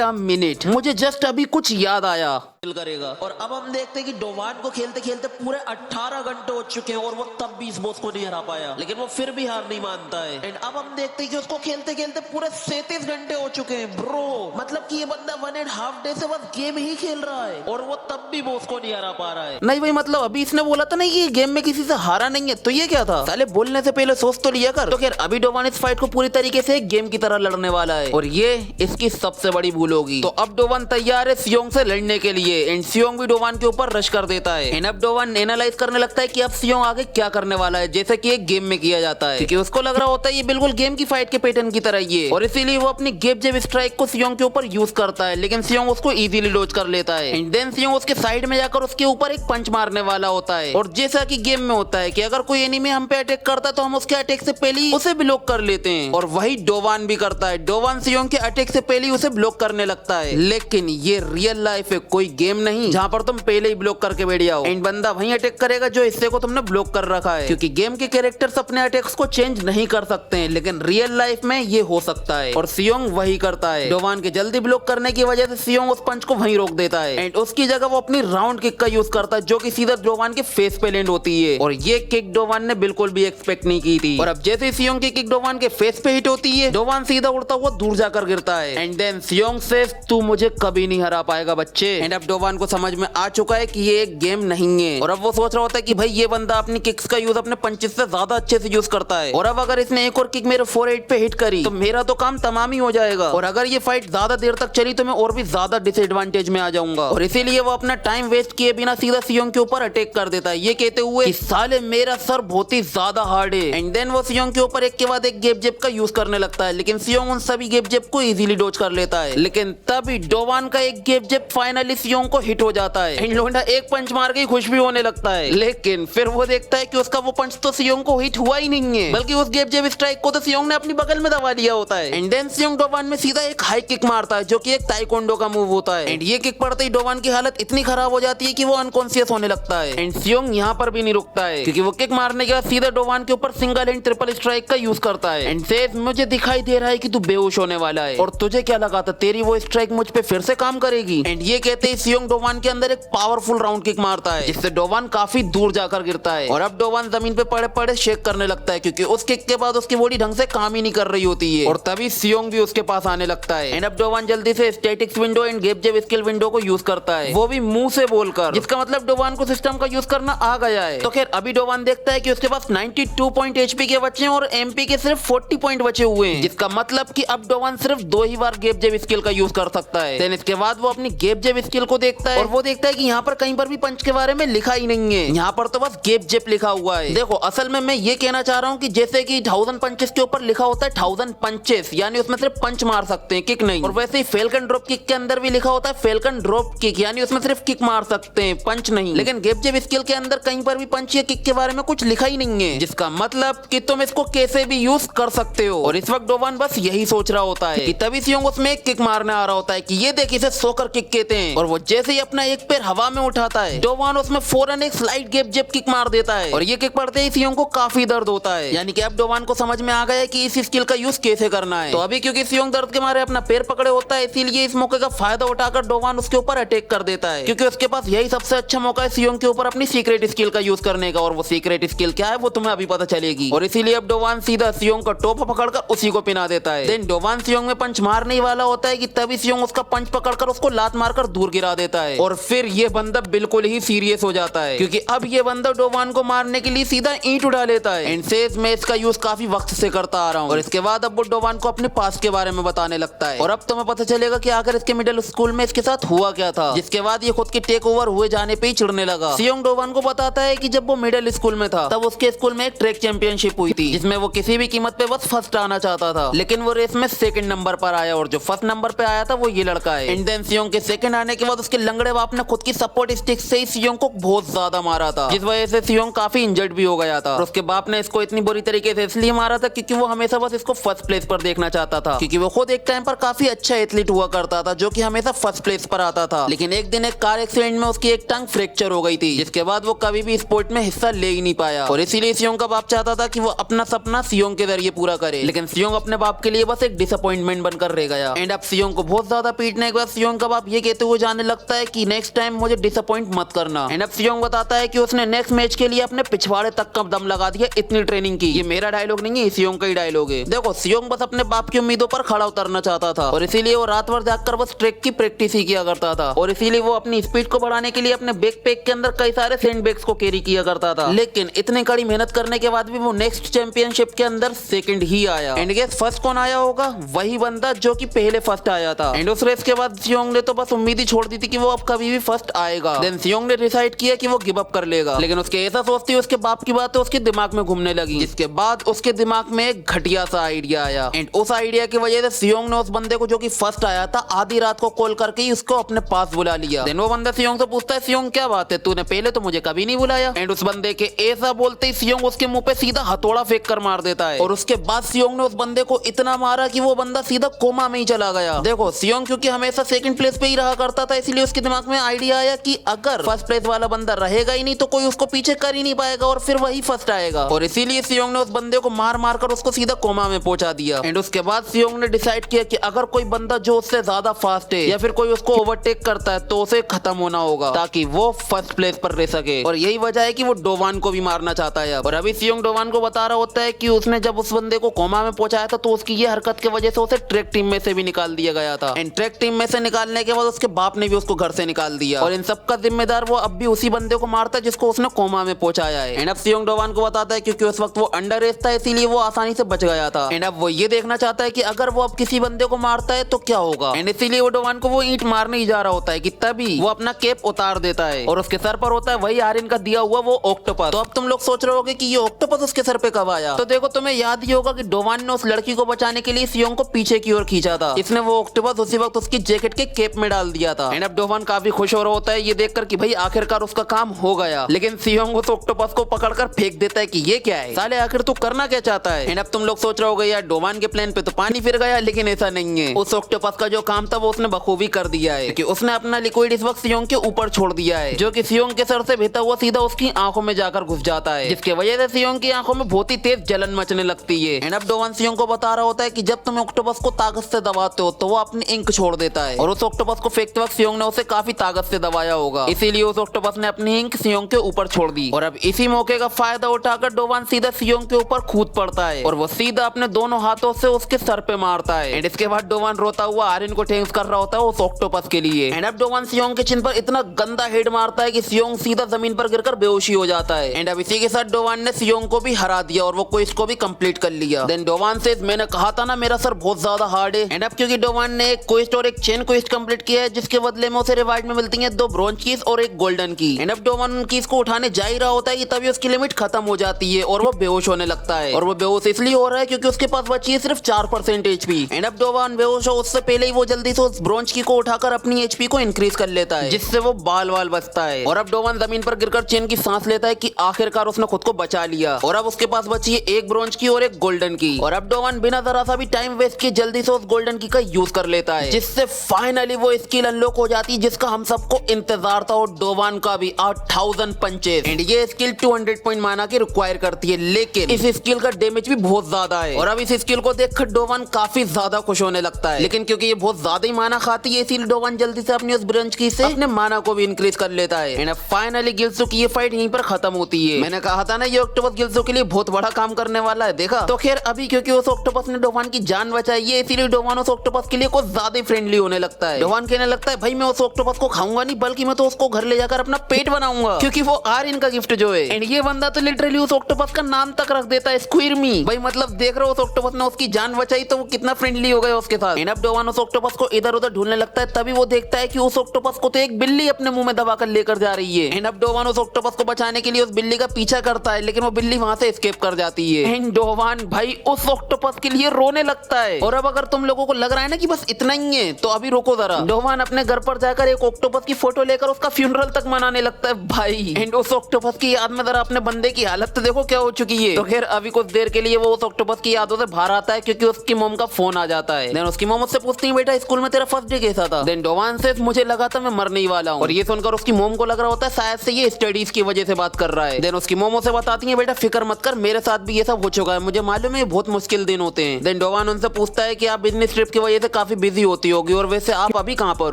अ मिनट मुझे जस्ट अभी कुछ याद आया करेगा। और अब हम देखते हैं कि डोवान को खेलते खेलते पूरे 18 घंटे हो चुके हैं और वो तब भी इस बॉस को नहीं हरा पाया, लेकिन वो फिर भी हार नहीं मानता है। एंड अब हम देखते हैं कि उसको खेलते खेलते पूरे 37 घंटे हो चुके हैं ब्रो, मतलब कि ये बंदा 1.5 डे से बस गेम ही खेल रहा है और वो तब भी बॉस को नहीं हरा पा रहा है। नहीं भाई मतलब अभी इसने बोला था ना कि गेम में किसी से हारा नहीं है, तो ये क्या था साले, बोलने से पहले सोच तो लिया कर। तो खैर अभी डोवान इस फाइट को पूरी तरीके से गेम की तरह लड़ने वाला है और ये इसकी सबसे बड़ी भूल होगी। तो अब डोवान तैयार है सियोंग से लड़ने के लिए एंड सियोंग भी डोवान के ऊपर रश कर देता है एंड अब डोवान एनालाइज करने लगता है कि अब सियोंग आगे क्या करने वाला है जैसे कि एक गेम में किया जाता है, क्योंकि उसको लग रहा होता है ये बिल्कुल गेम की फाइट के पैटर्न की तरह ही है और इसीलिए वो अपनी गेप जेब स्ट्राइक को सियोंग के ऊपर यूज करता है, लेकिन सियोंग उसको इजीली डॉज कर लेता है एंड देन सियोंग उसके साइड में जाकर उसके ऊपर एक पंच मारने वाला होता है। और जैसा कि गेम में होता है कि अगर कोई एनिमी हम पे अटैक करता है तो हम उसके अटैक से पहले ही उसे ब्लॉक कर लेते हैं और वही डोवान भी करता है। डोवान सियोंग के अटैक से पहले ही उसे ब्लॉक करने लगता है, लेकिन ये रियल लाइफ है, कोई गेम नहीं जहाँ पर तुम पहले ही ब्लॉक करके बैठ जाओ एंड बंदा वहीं अटैक करेगा जो हिस्से को तुमने ब्लॉक कर रखा है, क्योंकि गेम के कैरेक्टर्स अपने अटैक्स को चेंज नहीं कर सकते हैं लेकिन रियल लाइफ में ये हो सकता है और सियोंग वही करता है। डोवान के जल्दी ब्लॉक करने की वजह से सियोंग उस पंच को वहीं रोक देता है एंड उसकी जगह वो अपनी राउंड किक का यूज करता है जो कि सीधा डोवान के फेस पे लैंड होती है और ये किक डोवान ने बिल्कुल भी एक्सपेक्ट नहीं की थी। और अब जैसे ही सियोंग की किक डोवान के फेस पे हिट होती है डोवान सीधा उड़ता हुआ दूर जाकर गिरता है एंड देन सियोंग से तू मुझे कभी नहीं हरा पाएगा बच्चे। एंड अब डोवान को समझ में आ चुका है कि ये एक गेम नहीं है और अब वो सोच रहा होता है कि भाई ये बंदा अपनी किक्स का यूज अपने पंचेस से ज्यादा अच्छे से यूज करता है और अब अगर इसने एक और किक मेरे फोरहेड पे हिट करी तो मेरा तो काम तमाम ही हो जाएगा और अगर ये फाइट ज्यादा देर तक चली तो मैं और भी ज्यादा डिसएडवांटेज में आ जाऊंगा और इसीलिए वो अपना टाइम वेस्ट किए बिना सीधा सियोंग के ऊपर अटैक कर देता है, ये कहते हुए कि साले मेरा सर बहुत ही ज्यादा हार्ड है। एंड देन वो सियोंग के ऊपर एक के बाद एक गेप जेप का यूज करने लगता है, लेकिन सियोंग उन सभी गेप जेप को इजीली डॉज कर लेता है। लेकिन तभी डोवान का एक गेप जेप फाइनली सियोंग को हिट हो जाता है एंड लोंडा एक पंच मार के ही खुश भी होने लगता है, लेकिन फिर वो देखता है कि उसका वो पंच तो सियोंग को हिट हुआ ही नहीं है, बल्कि उस गेप जेप स्ट्राइक को तो सियोंग ने अपनी बगल में दबा लिया होता है। एंड देन सियोंग डोवान में सीधा एक हाई किक मारता है जो कि एक ताइक्वांडो का मूव होता है एंड ये किक पड़ते ही डोवान की हालत इतनी खराब हो जाती है कि वो अनकॉन्शियस होने लगता है। एंड सियोंग यहाँ पर भी नहीं रुकता है क्योंकि वो किक मारने के बाद सीधा डोवान के ऊपर सिंगल एंड ट्रिपल स्ट्राइक का यूज करता है एंड सेज मुझे दिखाई दे रहा है कि तू बेहोश होने वाला है और तुझे क्या लगा था तेरी वो स्ट्राइक मुझ पे फिर से काम करेगी। एंड ये कहते ही सियोंग डोवान के अंदर एक पावरफुल राउंड किक मारता है जिससे डोवान काफी दूर जाकर गिरता है और अब डोवान जमीन पे पड़े पड़े शेक करने लगता है क्योंकि उस किक के बाद उसकी बॉडी ढंग से काम ही नहीं कर रही होती है और तभी सियोंग भी उसके पास आने लगता है। एंड अब डोवान जल्दी से स्टैटिक्स विंडो एंड गेप जेब स्किल विंडो को यूज करता है, वो भी मुंह से बोलकर, जिसका मतलब डोवान को सिस्टम का यूज करना आ गया है। तो खैर अभी डोवान देखता है कि उसके पास 92 पॉइंट एचपी के बचे हैं और एमपी के सिर्फ 40 पॉइंट बचे हुए हैं, जिसका मतलब कि अब डोवान सिर्फ 2 ही बार गेप जेब स्किल का यूज कर सकता है। देन इसके बाद वो अपनी गेप जेब स्किल को देखता है और वो देखता है कि यहाँ पर कहीं पर भी पंच के बारे में लिखा ही नहीं है, यहाँ पर तो बस गेप जेब लिखा हुआ है। देखो असल में मैं ये कहना चाह रहा हूँ कि जैसे कि 1000 पंचेस के ऊपर लिखा होता है 1000 पंचेस, यानी उसमें सिर्फ पंच मार सकते हैं किक नहीं, और वैसे ही फेल्कन ड्रॉप किक के अंदर भी लिखा होता है फेल्कन ड्रॉप किक, यानी उसमें सिर्फ किक मार सकते हैं पंच नहीं। लेकिन गेप जेब स्किल के अंदर कहीं पर भी पंच या किक के बारे में कुछ लिखा ही नहीं है, जिसका मतलब कि तुम इसको कैसे भी यूज कर सकते हो। और इस वक्त डोवान बस यही सोच रहा होता है कि तभी सियोंग उसमें एक किक मारने आ रहा होता है कि ये देख इसे सोकर किक कहते हैं, और वो जैसे ही अपना एक पैर हवा में उठाता है डोवान उसमें फौरन एक स्लाइड गेप जेब किक मार देता है और ये किक पड़ते ही सियोंग को काफी दर्द होता है, यानी कि अब डोवान को समझ में आ गया है कि इस स्किल का यूज कैसे करना है। तो अभी क्योंकि सियोंग दर्द के मारे अपना पैर पकड़े होता है, इसीलिए इस मौके का फायदा उठाकर डोवान उसके ऊपर अटैक कर देता है, क्योंकि उसके पास यही सबसे अच्छा मौका है सियोंग के ऊपर अपनी सीक्रेट स्किल का यूज करने का, और वो सीक्रेट स्किल क्या है वो तुम्हें अभी पता चलेगी। और इसीलिए अब डोवान सीधा सियोंग का टोपा पकड़कर उसी को पिना देता है। देन डोवान सियोंग में पंच मारने वाला होता है कि तभी सियोंग उसका पंच पकड़कर उसको लात मारकर दूर गिरा देता है, और फिर ये बंदा बिल्कुल ही सीरियस हो जाता है क्योंकि अब ये बंदा डोवान को मारने के लिए सीधा ईंट उठा लेता है। एंड सेज मैं इसका यूज काफी वक्त से करता आ रहा हूँ। और इसके बाद अब वो डोवान को अपने पास के बारे में बताने लगता है और अब तुम्हें पता चलेगा कि आखिर इसके मिडिल स्कूल में इसके साथ हुआ क्या था, जिसके बाद ये खुद के टेक ओवर हुए जाने पे ही चिढ़ने लगा। सियोंग डोवान को बताता है कि जब वो मिडिल स्कूल में था तब उसके स्कूल में एक ट्रैक चैंपियनशिप हुई थी जिसमें वो किसी भी कीमत पे बस फर्स्ट आना चाहता था, लेकिन वो रेस में सेकंड नंबर पर आया और जो फर्स्ट नंबर पे आया था वो ये लड़का है। एंड देन सियोंग के सेकंड आने के बाद उसके लंगड़े बाप ने खुद की सपोर्ट स्टिक से ही सियोंग को बहुत ज्यादा मारा था, जिस वजह से सियोंग काफी इंजर्ड भी हो गया था। और उसके बाप ने इसको इतनी बुरी तरीके से इसलिए मारा था क्योंकि वो हमेशा बस इसको फर्स्ट प्लेस पर देखना चाहता था, क्योंकि वो खुद एक टाइम पर काफी अच्छा एथलीट हुआ करता था जो कि हमेशा फर्स्ट प्लेस पर आता था। लेकिन एक दिन एक कार एक्सीडेंट में उसकी एक टंग फ्रैक्चर हो गई थी, जिसके बाद वो कभी भी स्पोर्ट में हिस्सा ले ही नहीं पाया, और इसीलिए सियोंग का बाप चाहता था कि वो अपना सपना सियोंग के जरिए पूरा करे। लेकिन सियोंग अपने बाप के लिए बस एक डिसअपॉइंटमेंट बनकर रह गया। एंड अब सियोंग को बहुत ज्यादा पीटने के बाद सियोंग का बाप ये कहते हुए जाने लगता है कि नेक्स्ट टाइम मुझे डिसअपॉइंट मत करना। एंड अब सियोंग बताता है कि उसने नेक्स्ट मैच के लिए अपने पिछवाड़े तक का दम लगा दिया, इतनी ट्रेनिंग की। ये मेरा डायलॉग नहीं है, सियोंग का ही डायलॉग है। देखो सियोंग बस अपने बाप की उम्मीदों पर खड़ा उतरना चाहता था और इसीलिए वो रात भर जागकर बस ट्रैक की प्रैक्टिस ही किया करता था, और इसीलिए वो अपनी स्पीड को बढ़ाने के लिए अपने बैकपैक के अंदर कई सारे सैंड बैग्स को कैरी किया करता था। लेकिन इतने कड़ी मेहनत करने के बाद भी वो नेक्स्ट चैंपियनशिप के अंदर सेकंड ही आया। एंड गेस फर्स्ट कौन आया होगा? वही बंदा जो कि पहले फर्स्ट आया था। एंड उस रेस के बाद सियोंग ने तो बस उम्मीद ही छोड़ दी थी कि वो अब कभी भी फर्स्ट आएगा। देन सियोंग ने डिसाइड किया कि वो गिव अप कर लेगा, लेकिन उसके ऐसा सोचती उसके बाप की बातें उसके दिमाग में घूमने लगी, जिसके बाद उसके दिमाग में एक घटिया सा आइडिया आया। एंड उस आइडिया की वजह से सियोंग ने उस बंदे को जो कि फर्स्ट आया था आधी रात को कॉल करके ही उसको अपने पास बुला लिया। देन वो बंदा सियोंग से पूछता है सियोंग क्या बात है, तूने पहले तो मुझे कभी नहीं बुलाया। एंड उस बंदे के ऐसा बोलते ही सियोंग उसके मुंह पे सीधा हथौड़ा फेंक कर मार देता है, और उसके बाद सियोंग ने उस बंदे को इतना मारा कि वो बंदा सीधा कोमा में ही चला गया। देखो सियोंग क्योंकि हमेशा सेकंड प्लेस पे ही रहा करता था, इसलिए उसके दिमाग में आइडिया आया कि अगर फर्स्ट प्लेस वाला बंदा रहेगा ही नहीं तो कोई उसको पीछे कर ही नहीं पाएगा और फिर वही फर्स्ट आएगा, और इसीलिए सियोंग ने उस बंदे को मार मार कर उसको सीधा कोमा में पहुंचा दिया। एंड उसके बाद सियोंग ने डिसाइड किया कि अगर कोई बंदा जो उससे ज्यादा फास्ट है या फिर कोई उसको ओवरटेक करता है तो उसे खत्म होना होगा ताकि वो फर्स्ट प्लेस पर रह सके, और यही वजह है कि वो डोवान को भी मारना चाहता है। और अभी सियोंग डोवान को बता रहा होता है कि उसने जब उस बंदे को कोमा में पहुंचाया था तो उसकी ये हरकत की वजह से उसे ट्रैक टीम में से भी निकाल दिया गया था। एंड ट्रैक टीम में से निकालने के बाद उसके बाप ने भी उसको घर से निकाल दिया और इन सब का जिम्मेदार वो अब भी उसी बंदे को मारता है जिसको उसने कोमा में पहुंचाया है। एंड अब सियोंग डोवान को बताता है क्योंकि उस वक्त वो अंडर एज था इसीलिए वो आसानी से बच गया था। एंड अब वो ये देखना चाहता है कि अगर वो अब किसी बंदे को मारता है तो क्या होगा। एंड इसीलिए वो डोवान को वो ईंट मारने ही जा रहा होता है कि तभी वो अपना केप उतार देता है और उसके सर पर होता है वही आर्यन का दिया हुआ वो ऑक्टोपस। तो अब तुम लोग सोच रहे होगे कि ये ऑक्टोपस उसके सर पे कब आया। तो देखो तुम्हें याद ही होगा कि डोवान ने उस लड़की को बचाने के लिए सियोंग को पीछे की ओर खींचा था। इसने वो ऑक्टोपस उसी वक्त उसकी जैकेट के केप में डाल दिया था। एंड अब डोवान काफी खुश हो रहा होता है ये देखकर कि भाई आखिरकार उसका काम हो गया। लेकिन सियोंग उस ऑक्टोपस को पकड़कर फेंक देता है कि ये क्या है साले, आखिर तू करना क्या चाहता है। एंड अब तुम लोग सोच रहे होगे यार डोवान के प्लान पे तो पानी फिर गया, लेकिन ऐसा नहीं है। उस ऑक्टोपस का जो काम था वो उसने बखूबी कर दिया है कि उसने अपना लिक्विड इस वक्त सियोंग के ऊपर छोड़ दिया है जो कि सियोंग के सर से बहता हुआ सीधा उसकी आंखों में जाकर घुस जाता है, जिसकी वजह से सियोंग की आंखों में बहुत ही तेज जलन मचने लगती है। एंड अब डोवान सियोंग को बता रहा होता है कि जब तुम ऑक्टोपस को ताकत से दबाते हो तो वो अपनी इंक छोड़ देता है और उस ऑक्टोपस को फेंकते वक्त सियोंग ने उसे काफी ताकत से दबाया होगा, इसीलिए उस ऑक्टोपस ने अपनी इंक सियोंग के ऊपर छोड़ दी। और अब इसी मौके का फायदा उठाकर डोवान सीधा सियोंग के ऊपर कूद पड़ता है और वो सीधा अपने दोनों हाथों से उसके सर पे मारता है। एंड इसके बाद डोवान रोता हुआ आर्यन को थैंक्स कर रहा होता है उस ऑक्टोपस के लिए। एंड अब डोवान सियोंग के चिन पर इतना गंदा हेड मारता है कि सियोंग सीधा जमीन पर गिरकर बेहोशी हो जाता है। एंड अब इसी के साथ डोवान ने सियोंग को भी हरा दिया और वो क्वेस्ट को भी कंप्लीट कर लिया। देन डोवान से मैंने कहा था ना मेरा सर बहुत ज्यादा हार्ड है। एंड अब क्योंकि डोवान ने एक क्वेस्ट और एक चेन क्वेस्ट कंप्लीट किया है जिसके बदले में उसे रिवार्ड में मिलती है 2 ब्रॉन्ज कीज और 1 गोल्डन की। एंड अब डोवान उन कीज को उठाने जा ही रहा होता है कि तभी उसकी लिमिट खत्म हो जाती है और वो बेहोश होने लगता है। और वो बेहोश इसलिए हो रहा है क्योंकि उसके पास बची है सिर्फ 4% एचपी। एंड अब डोवान बेहोश हो उससे पहले ही वो जल्दी से उस ब्रॉन्ज की को उठाकर अपनी एचपी को इंक्रीज कर लेता है जिससे वो बाल बाल बचता है। और अब डोवान जमीन पर गिरकर चैन की सांस लेता है कि आखिरकार उसने खुद को बचा लिया और अब उसके पास बची है 1 ब्रॉन्ज की और 1 गोल्डन की। और अब डोवान बिना जरा सा भी टाइम वेस्ट किए जल्दी से उस गोल्डन की का यूज कर लेता है जिससे फाइनली वो स्किल अनलॉक हो जाती है जिसका हम सबको इंतजार था और डोवान का भी 8000 पंचेस। एंड ये स्किल 200 पॉइंट माना के रिक्वायर करती है, लेकिन इस स्किल का डैमेज भी बहुत ज्यादा है। और अब इस स्किल को देखकर डोवान काफी ज्यादा खुश होने लगता है, लेकिन क्योंकि ये बहुत ज्यादा ही माना खाती है इसीलिए डोवान जल्दी से अपनी उस ब्रंच की से अपने माना को भी इंक्रीज कर लेता है। एंड अब फाइनली गिल्सू की ये फाइट यहीं पर खत्म होती है। मैंने कहा था ना ये ऑक्टोपस गिल्सू के लिए बहुत बड़ा काम करने वाला है, देखा। तो खैर अभी क्योंकि उस ऑक्टोपस ने डोवान की जान बचाई है इसीलिए डोवान उस ऑक्टोपस के लिए कुछ ज्यादा फ्रेंडली होने लगता है। डोवान कहने लगता है भाई मैं उस ऑक्टोपस को खाऊंगा नहीं बल्कि मैं तो उसको घर ले जाकर अपना पेट बनाऊंगा क्योंकि वो आर्यन का गिफ्ट जो है। एंड ये बंदा तो लिटरली उस ऑक्टोपस का नाम तक रख देता है स्क्विर्मी। भाई मतलब देख रहे हो उस ऑक्टोपस ने उसकी जान बचाई तो वो कितना फ्रेंडली हो गया उसके साथ। एंड अब डोवान उस ऑक्टोपस को इधर उधर ढूंढने लगता है तभी वो देखता है कि उस ऑक्टोपस को तो एक बिल्ली अपने मुंह में दबाकर लेकर जा रही है। एंड अब डोवान उस ऑक्टोपस को बचाने के लिए उस बिल्ली का पीछा करता है लेकिन वो बिल्ली वहां से एस्केप कर जाती है। एंड डोवान भाई उस ऑक्टोपस के लिए रोने लगता है। और अब अगर तुम लोगों को लग रहा है ना कि बस इतना ही है तो अभी रोको जरा। डोवान अपने घर पर जाकर एक ऑक्टोपस की फोटो लेकर उसका फ्यूनरल तक मनाने लगता है भाई। एंड उस ऑक्टोपस की याद में जरा अपने बंदे की हालत तो देखो क्या हो चुकी है। तो खैर अभी कुछ देर के लिए वो उस ऑक्टोपस की यादों से बाहर आता है क्योंकि उसकी मॉम का फोन आ जाता है। देन उसकी मॉम उससे पूछती है बेटा स्कूल में तेरा फर्स्ट डे कैसा था। देन डोवान से मुझे लगा था मैं मरने ही वाला हूँ। और ये सुनकर उसकी मॉम को लग रहा होता है शायद से ये स्टडीज की वजह से बात कर रहा है। देन उसकी मॉम उसे बताती है बेटा फिक्र मत कर मेरे साथ भी ये सब हो चुका है, मुझे मालूम है बहुत मुश्किल दिन होते हैं। देन डोवान उनसे पूछता है कि आप बिजनेस ट्रिप की वजह से काफी बिजी होती होगी और वैसे आप अभी कहाँ पर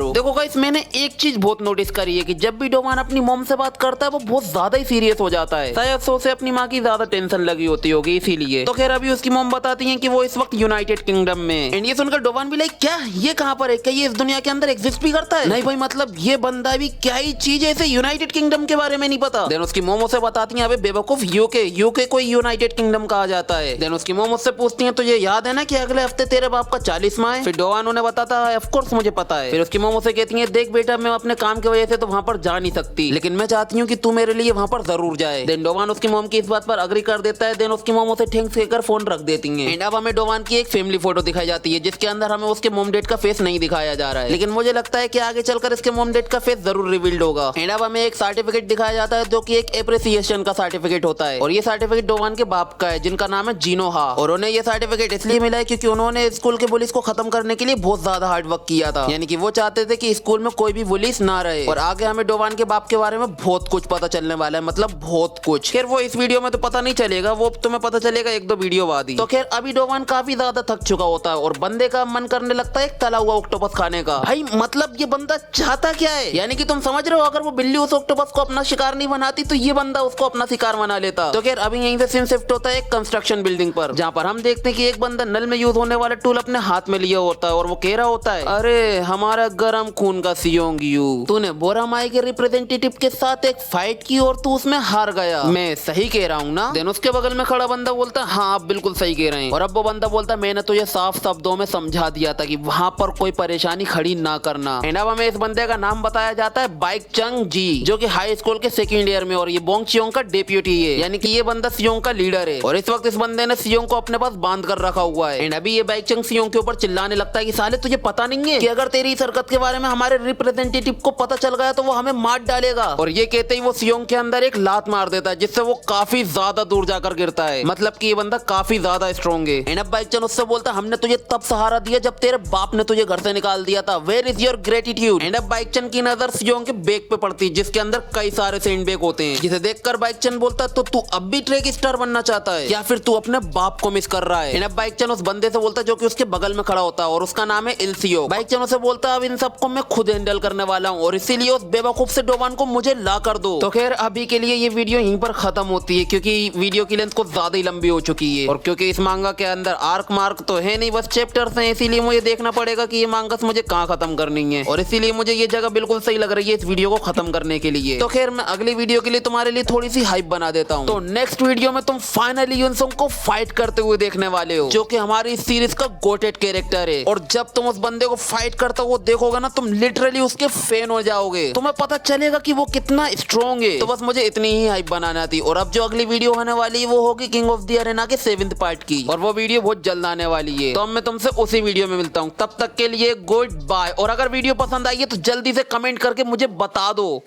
हो। देखो गाइस मैंने एक चीज बहुत नोटिस करी है कि जब भी डोवान अपनी मॉम से बात करता है वो बहुत ज्यादा ही सीरियस हो जाता है, शायद से उसे अपनी माँ की ज्यादा टेंशन लगी होती होगी इसीलिए। तो खैर अभी उसकी मॉम बताती है कि वो इस वक्त यूनाइटेड किंगडम में। एंड ये सुनकर डोवान भी लाइक क्या ये कहाँ पर है, क्या ये इस दुनिया के अंदर एग्जिस्ट भी करता है। नहीं भाई मतलब ये बंदा भी क्या ही चीज है इसे यूनाइटेड किंगडम के बारे में नहीं पता। देन उसकी मॉम उसे बताती है अबे बेवकूफ यूके को यूनाइटेड किंगडम कहा जाता है। देन उसकी मॉम उससे पूछती है तो ये याद है ना कि अगले हफ्ते तेरे बाप का 40वां है। फिर डोवान उन्हें बताता है ऑफ कोर्स मुझे पता है। फिर उसकी मॉम उसे कहती है देख बेटा मैं अपने काम की वजह से तो वहाँ पर जा नहीं सकती लेकिन मैं चाहती हूँ कि तू मेरे लिए वहाँ पर जरूर जाए। देन डोवान उसकी मॉम की इस बात पर अग्री कर देता है। देन उसकी मॉम उसे थैंक्स कहकर फोन रख देती है। एंड अब हमें डोवान की एक फैमिली फोटो दिखाई जाती है जिसके अंदर हमें उसके मॉम डैड का फेस नहीं दिखाया जा रहा है लेकिन मुझे लगता है कि आगे चलकर इसके मॉम डैड का फेस जरूर रिवील्ड होगा। एंड अब हमें एक सर्टिफिकेट दिखाया जाता है जो कि एक एप्रिसिएशन का सर्टिफिकेट होता है और ये सर्टिफिकेट डोवान के बाप का है जिनका नाम है जीनोहा। और उन्हें ये सर्टिफिकेट इसलिए मिला है क्योंकि उन्होंने स्कूल के बुलिस को खत्म करने के लिए बहुत ज्यादा हार्ड वर्क किया था, यानी कि वो चाहते थे कि स्कूल में कोई भी बुलिस ना रहे। और आगे हमें डोवान के बाप के बारे में बहुत कुछ पता चलने वाला है, मतलब बहुत कुछ। खैर वो इस वीडियो में तो पता नहीं चलेगा, वो तुम्हें पता चलेगा 1-2 वीडियो बाद ही। तो खैर अभी डोवान काफी ज्यादा थक चुका होता है और बंदे का मन करने लगता है एक तला हुआ ऑक्टोपस खाने का। भाई मतलब ये बंदा चाहता क्या है, यानी कि तुम समझ रहे हो अगर वो बिल्ली उस ऑक्टोपस को अपना शिकार नहीं बनाती तो ये बंदा उसको अपना शिकार बना लेता। तो खैर अभी यहीं से सीन शिफ्ट होता है एक कंस्ट्रक्शन बिल्डिंग पर जहाँ पर हम देखते हैं कि एक बंदा नल में यूज होने वाला टूल अपने हाथ में लिया होता है और वो कह रहा होता है अरे हमारा गर्म खून खून का सियोंग यू, तूने बोरामाई के रिप्रेजेंटेटिव के साथ एक फाइट की और तू उसमें हार गया। मैं सही कह रहा हूँ ना? देन उसके बगल में खड़ा बंदा बोलता हाँ आप बिल्कुल सही कह रहे हैं। और अब वो बंदा बोलता मैंने तुझे साफ शब्दों में समझा दिया था कि वहाँ पर कोई परेशानी खड़ी ना करना। एंड अब हमें इस बंदे का नाम बताया जाता है बाइक चंग जी, जो कि हाई स्कूल के सेकेंड ईयर में, और ये बोंग सियोंग का डेप्यूटी है, यानी कि ये बंदा सियोंग का लीडर है। और इस वक्त इस बंदे ने सियोंग को अपने पास बांध कर रखा हुआ है। एंड अभी ये बाइक चंग सियोंग के ऊपर चिल्लाने लगता है कि साले तुझे पता नहीं है कि अगर तेरी इस हरकत के बारे में हमारे रिप्रेजेंटेटिव को पता चल गया तो वो हमें मार डालेगा। और ये कहते ही वो सियोंग के अंदर एक लात मार देता है, जिससे वो काफी ज्यादा दूर जाकर गिरता है। मतलब कि ये बंदा काफी ज्यादा स्ट्रॉन्ग है। एंड अब बाइक चंग उससे बोलता हमने तुझे तब सहारा दिया जब तेरे बाप ने तुझे घर से निकाल दिया था, where is your gratitude. And अब बाइक चंग की नजर सियोंग के बैग पे पड़ती है, जिसके अंदर कई सारे सैंड बैग होते हैं, जिसे देखकर बाइक चंग बोलता तो तू अब भी ट्रैक स्टार बनना चाहता है या फिर तू अपने बाप को मिस कर रहा है। एंड अब बाइक चंग उस बंदे से बोलता जो कि उसके बगल में खड़ा होता है, और उसका नाम है इल्सियो। बाइक चंग उसे बोलता अब इन सबको मैं खुद हैंडल करने वाला हूँ, और इसीलिए उस बेवकूफ से डोबान को मुझे ला कर दो। तो खैर अभी के लिए ये वीडियो यहीं पर खत्म होती है, क्योंकि वीडियो की लेंथ कुछ ज्यादा ही लंबी हो चुकी है, और क्योंकि इस मांगा के अंदर आर्क मार्क तो है नहीं, बस चैप्टर्स हैं, इसीलिए मुझे देखना पड़ेगा कि ये मांगस मुझे कहाँ खत्म करनी है, और इसीलिए मुझे ये जगह बिल्कुल सही लग रही है इस वीडियो को खत्म करने के लिए। तो खैर मैं अगली वीडियो के लिए तुम्हारे लिए थोड़ी सी हाइप बना देता हूँ। तो नेक्स्ट वीडियो में तुम फाइनली युनसुंग को फाइट करते हुए देखने वाले हो, जो कि हमारी सीरीज का गोटेड कैरेक्टर है। और जब तुम उस बंदे को फाइट करता हुआ देखोगे ना, तुम लिटरली उसके फैन हो जाओगे, तुम्हें पता चलेगा कि वो कितना स्ट्रॉन्ग है। तो बस मुझे इतनी ही हाइप बनाना थी। और अब जो अगली वीडियो होने वाली है वो होगी किंग ऑफ द अरेना के 7th पार्ट की, और वो वीडियो बहुत जल्द आने वाली है। तो अब मैं तुमसे उसी वीडियो में मिलता हूँ, तब तक के लिए गुड बाय। और अगर वीडियो पसंद आई है तो जल्दी से कमेंट करके मुझे बता दो।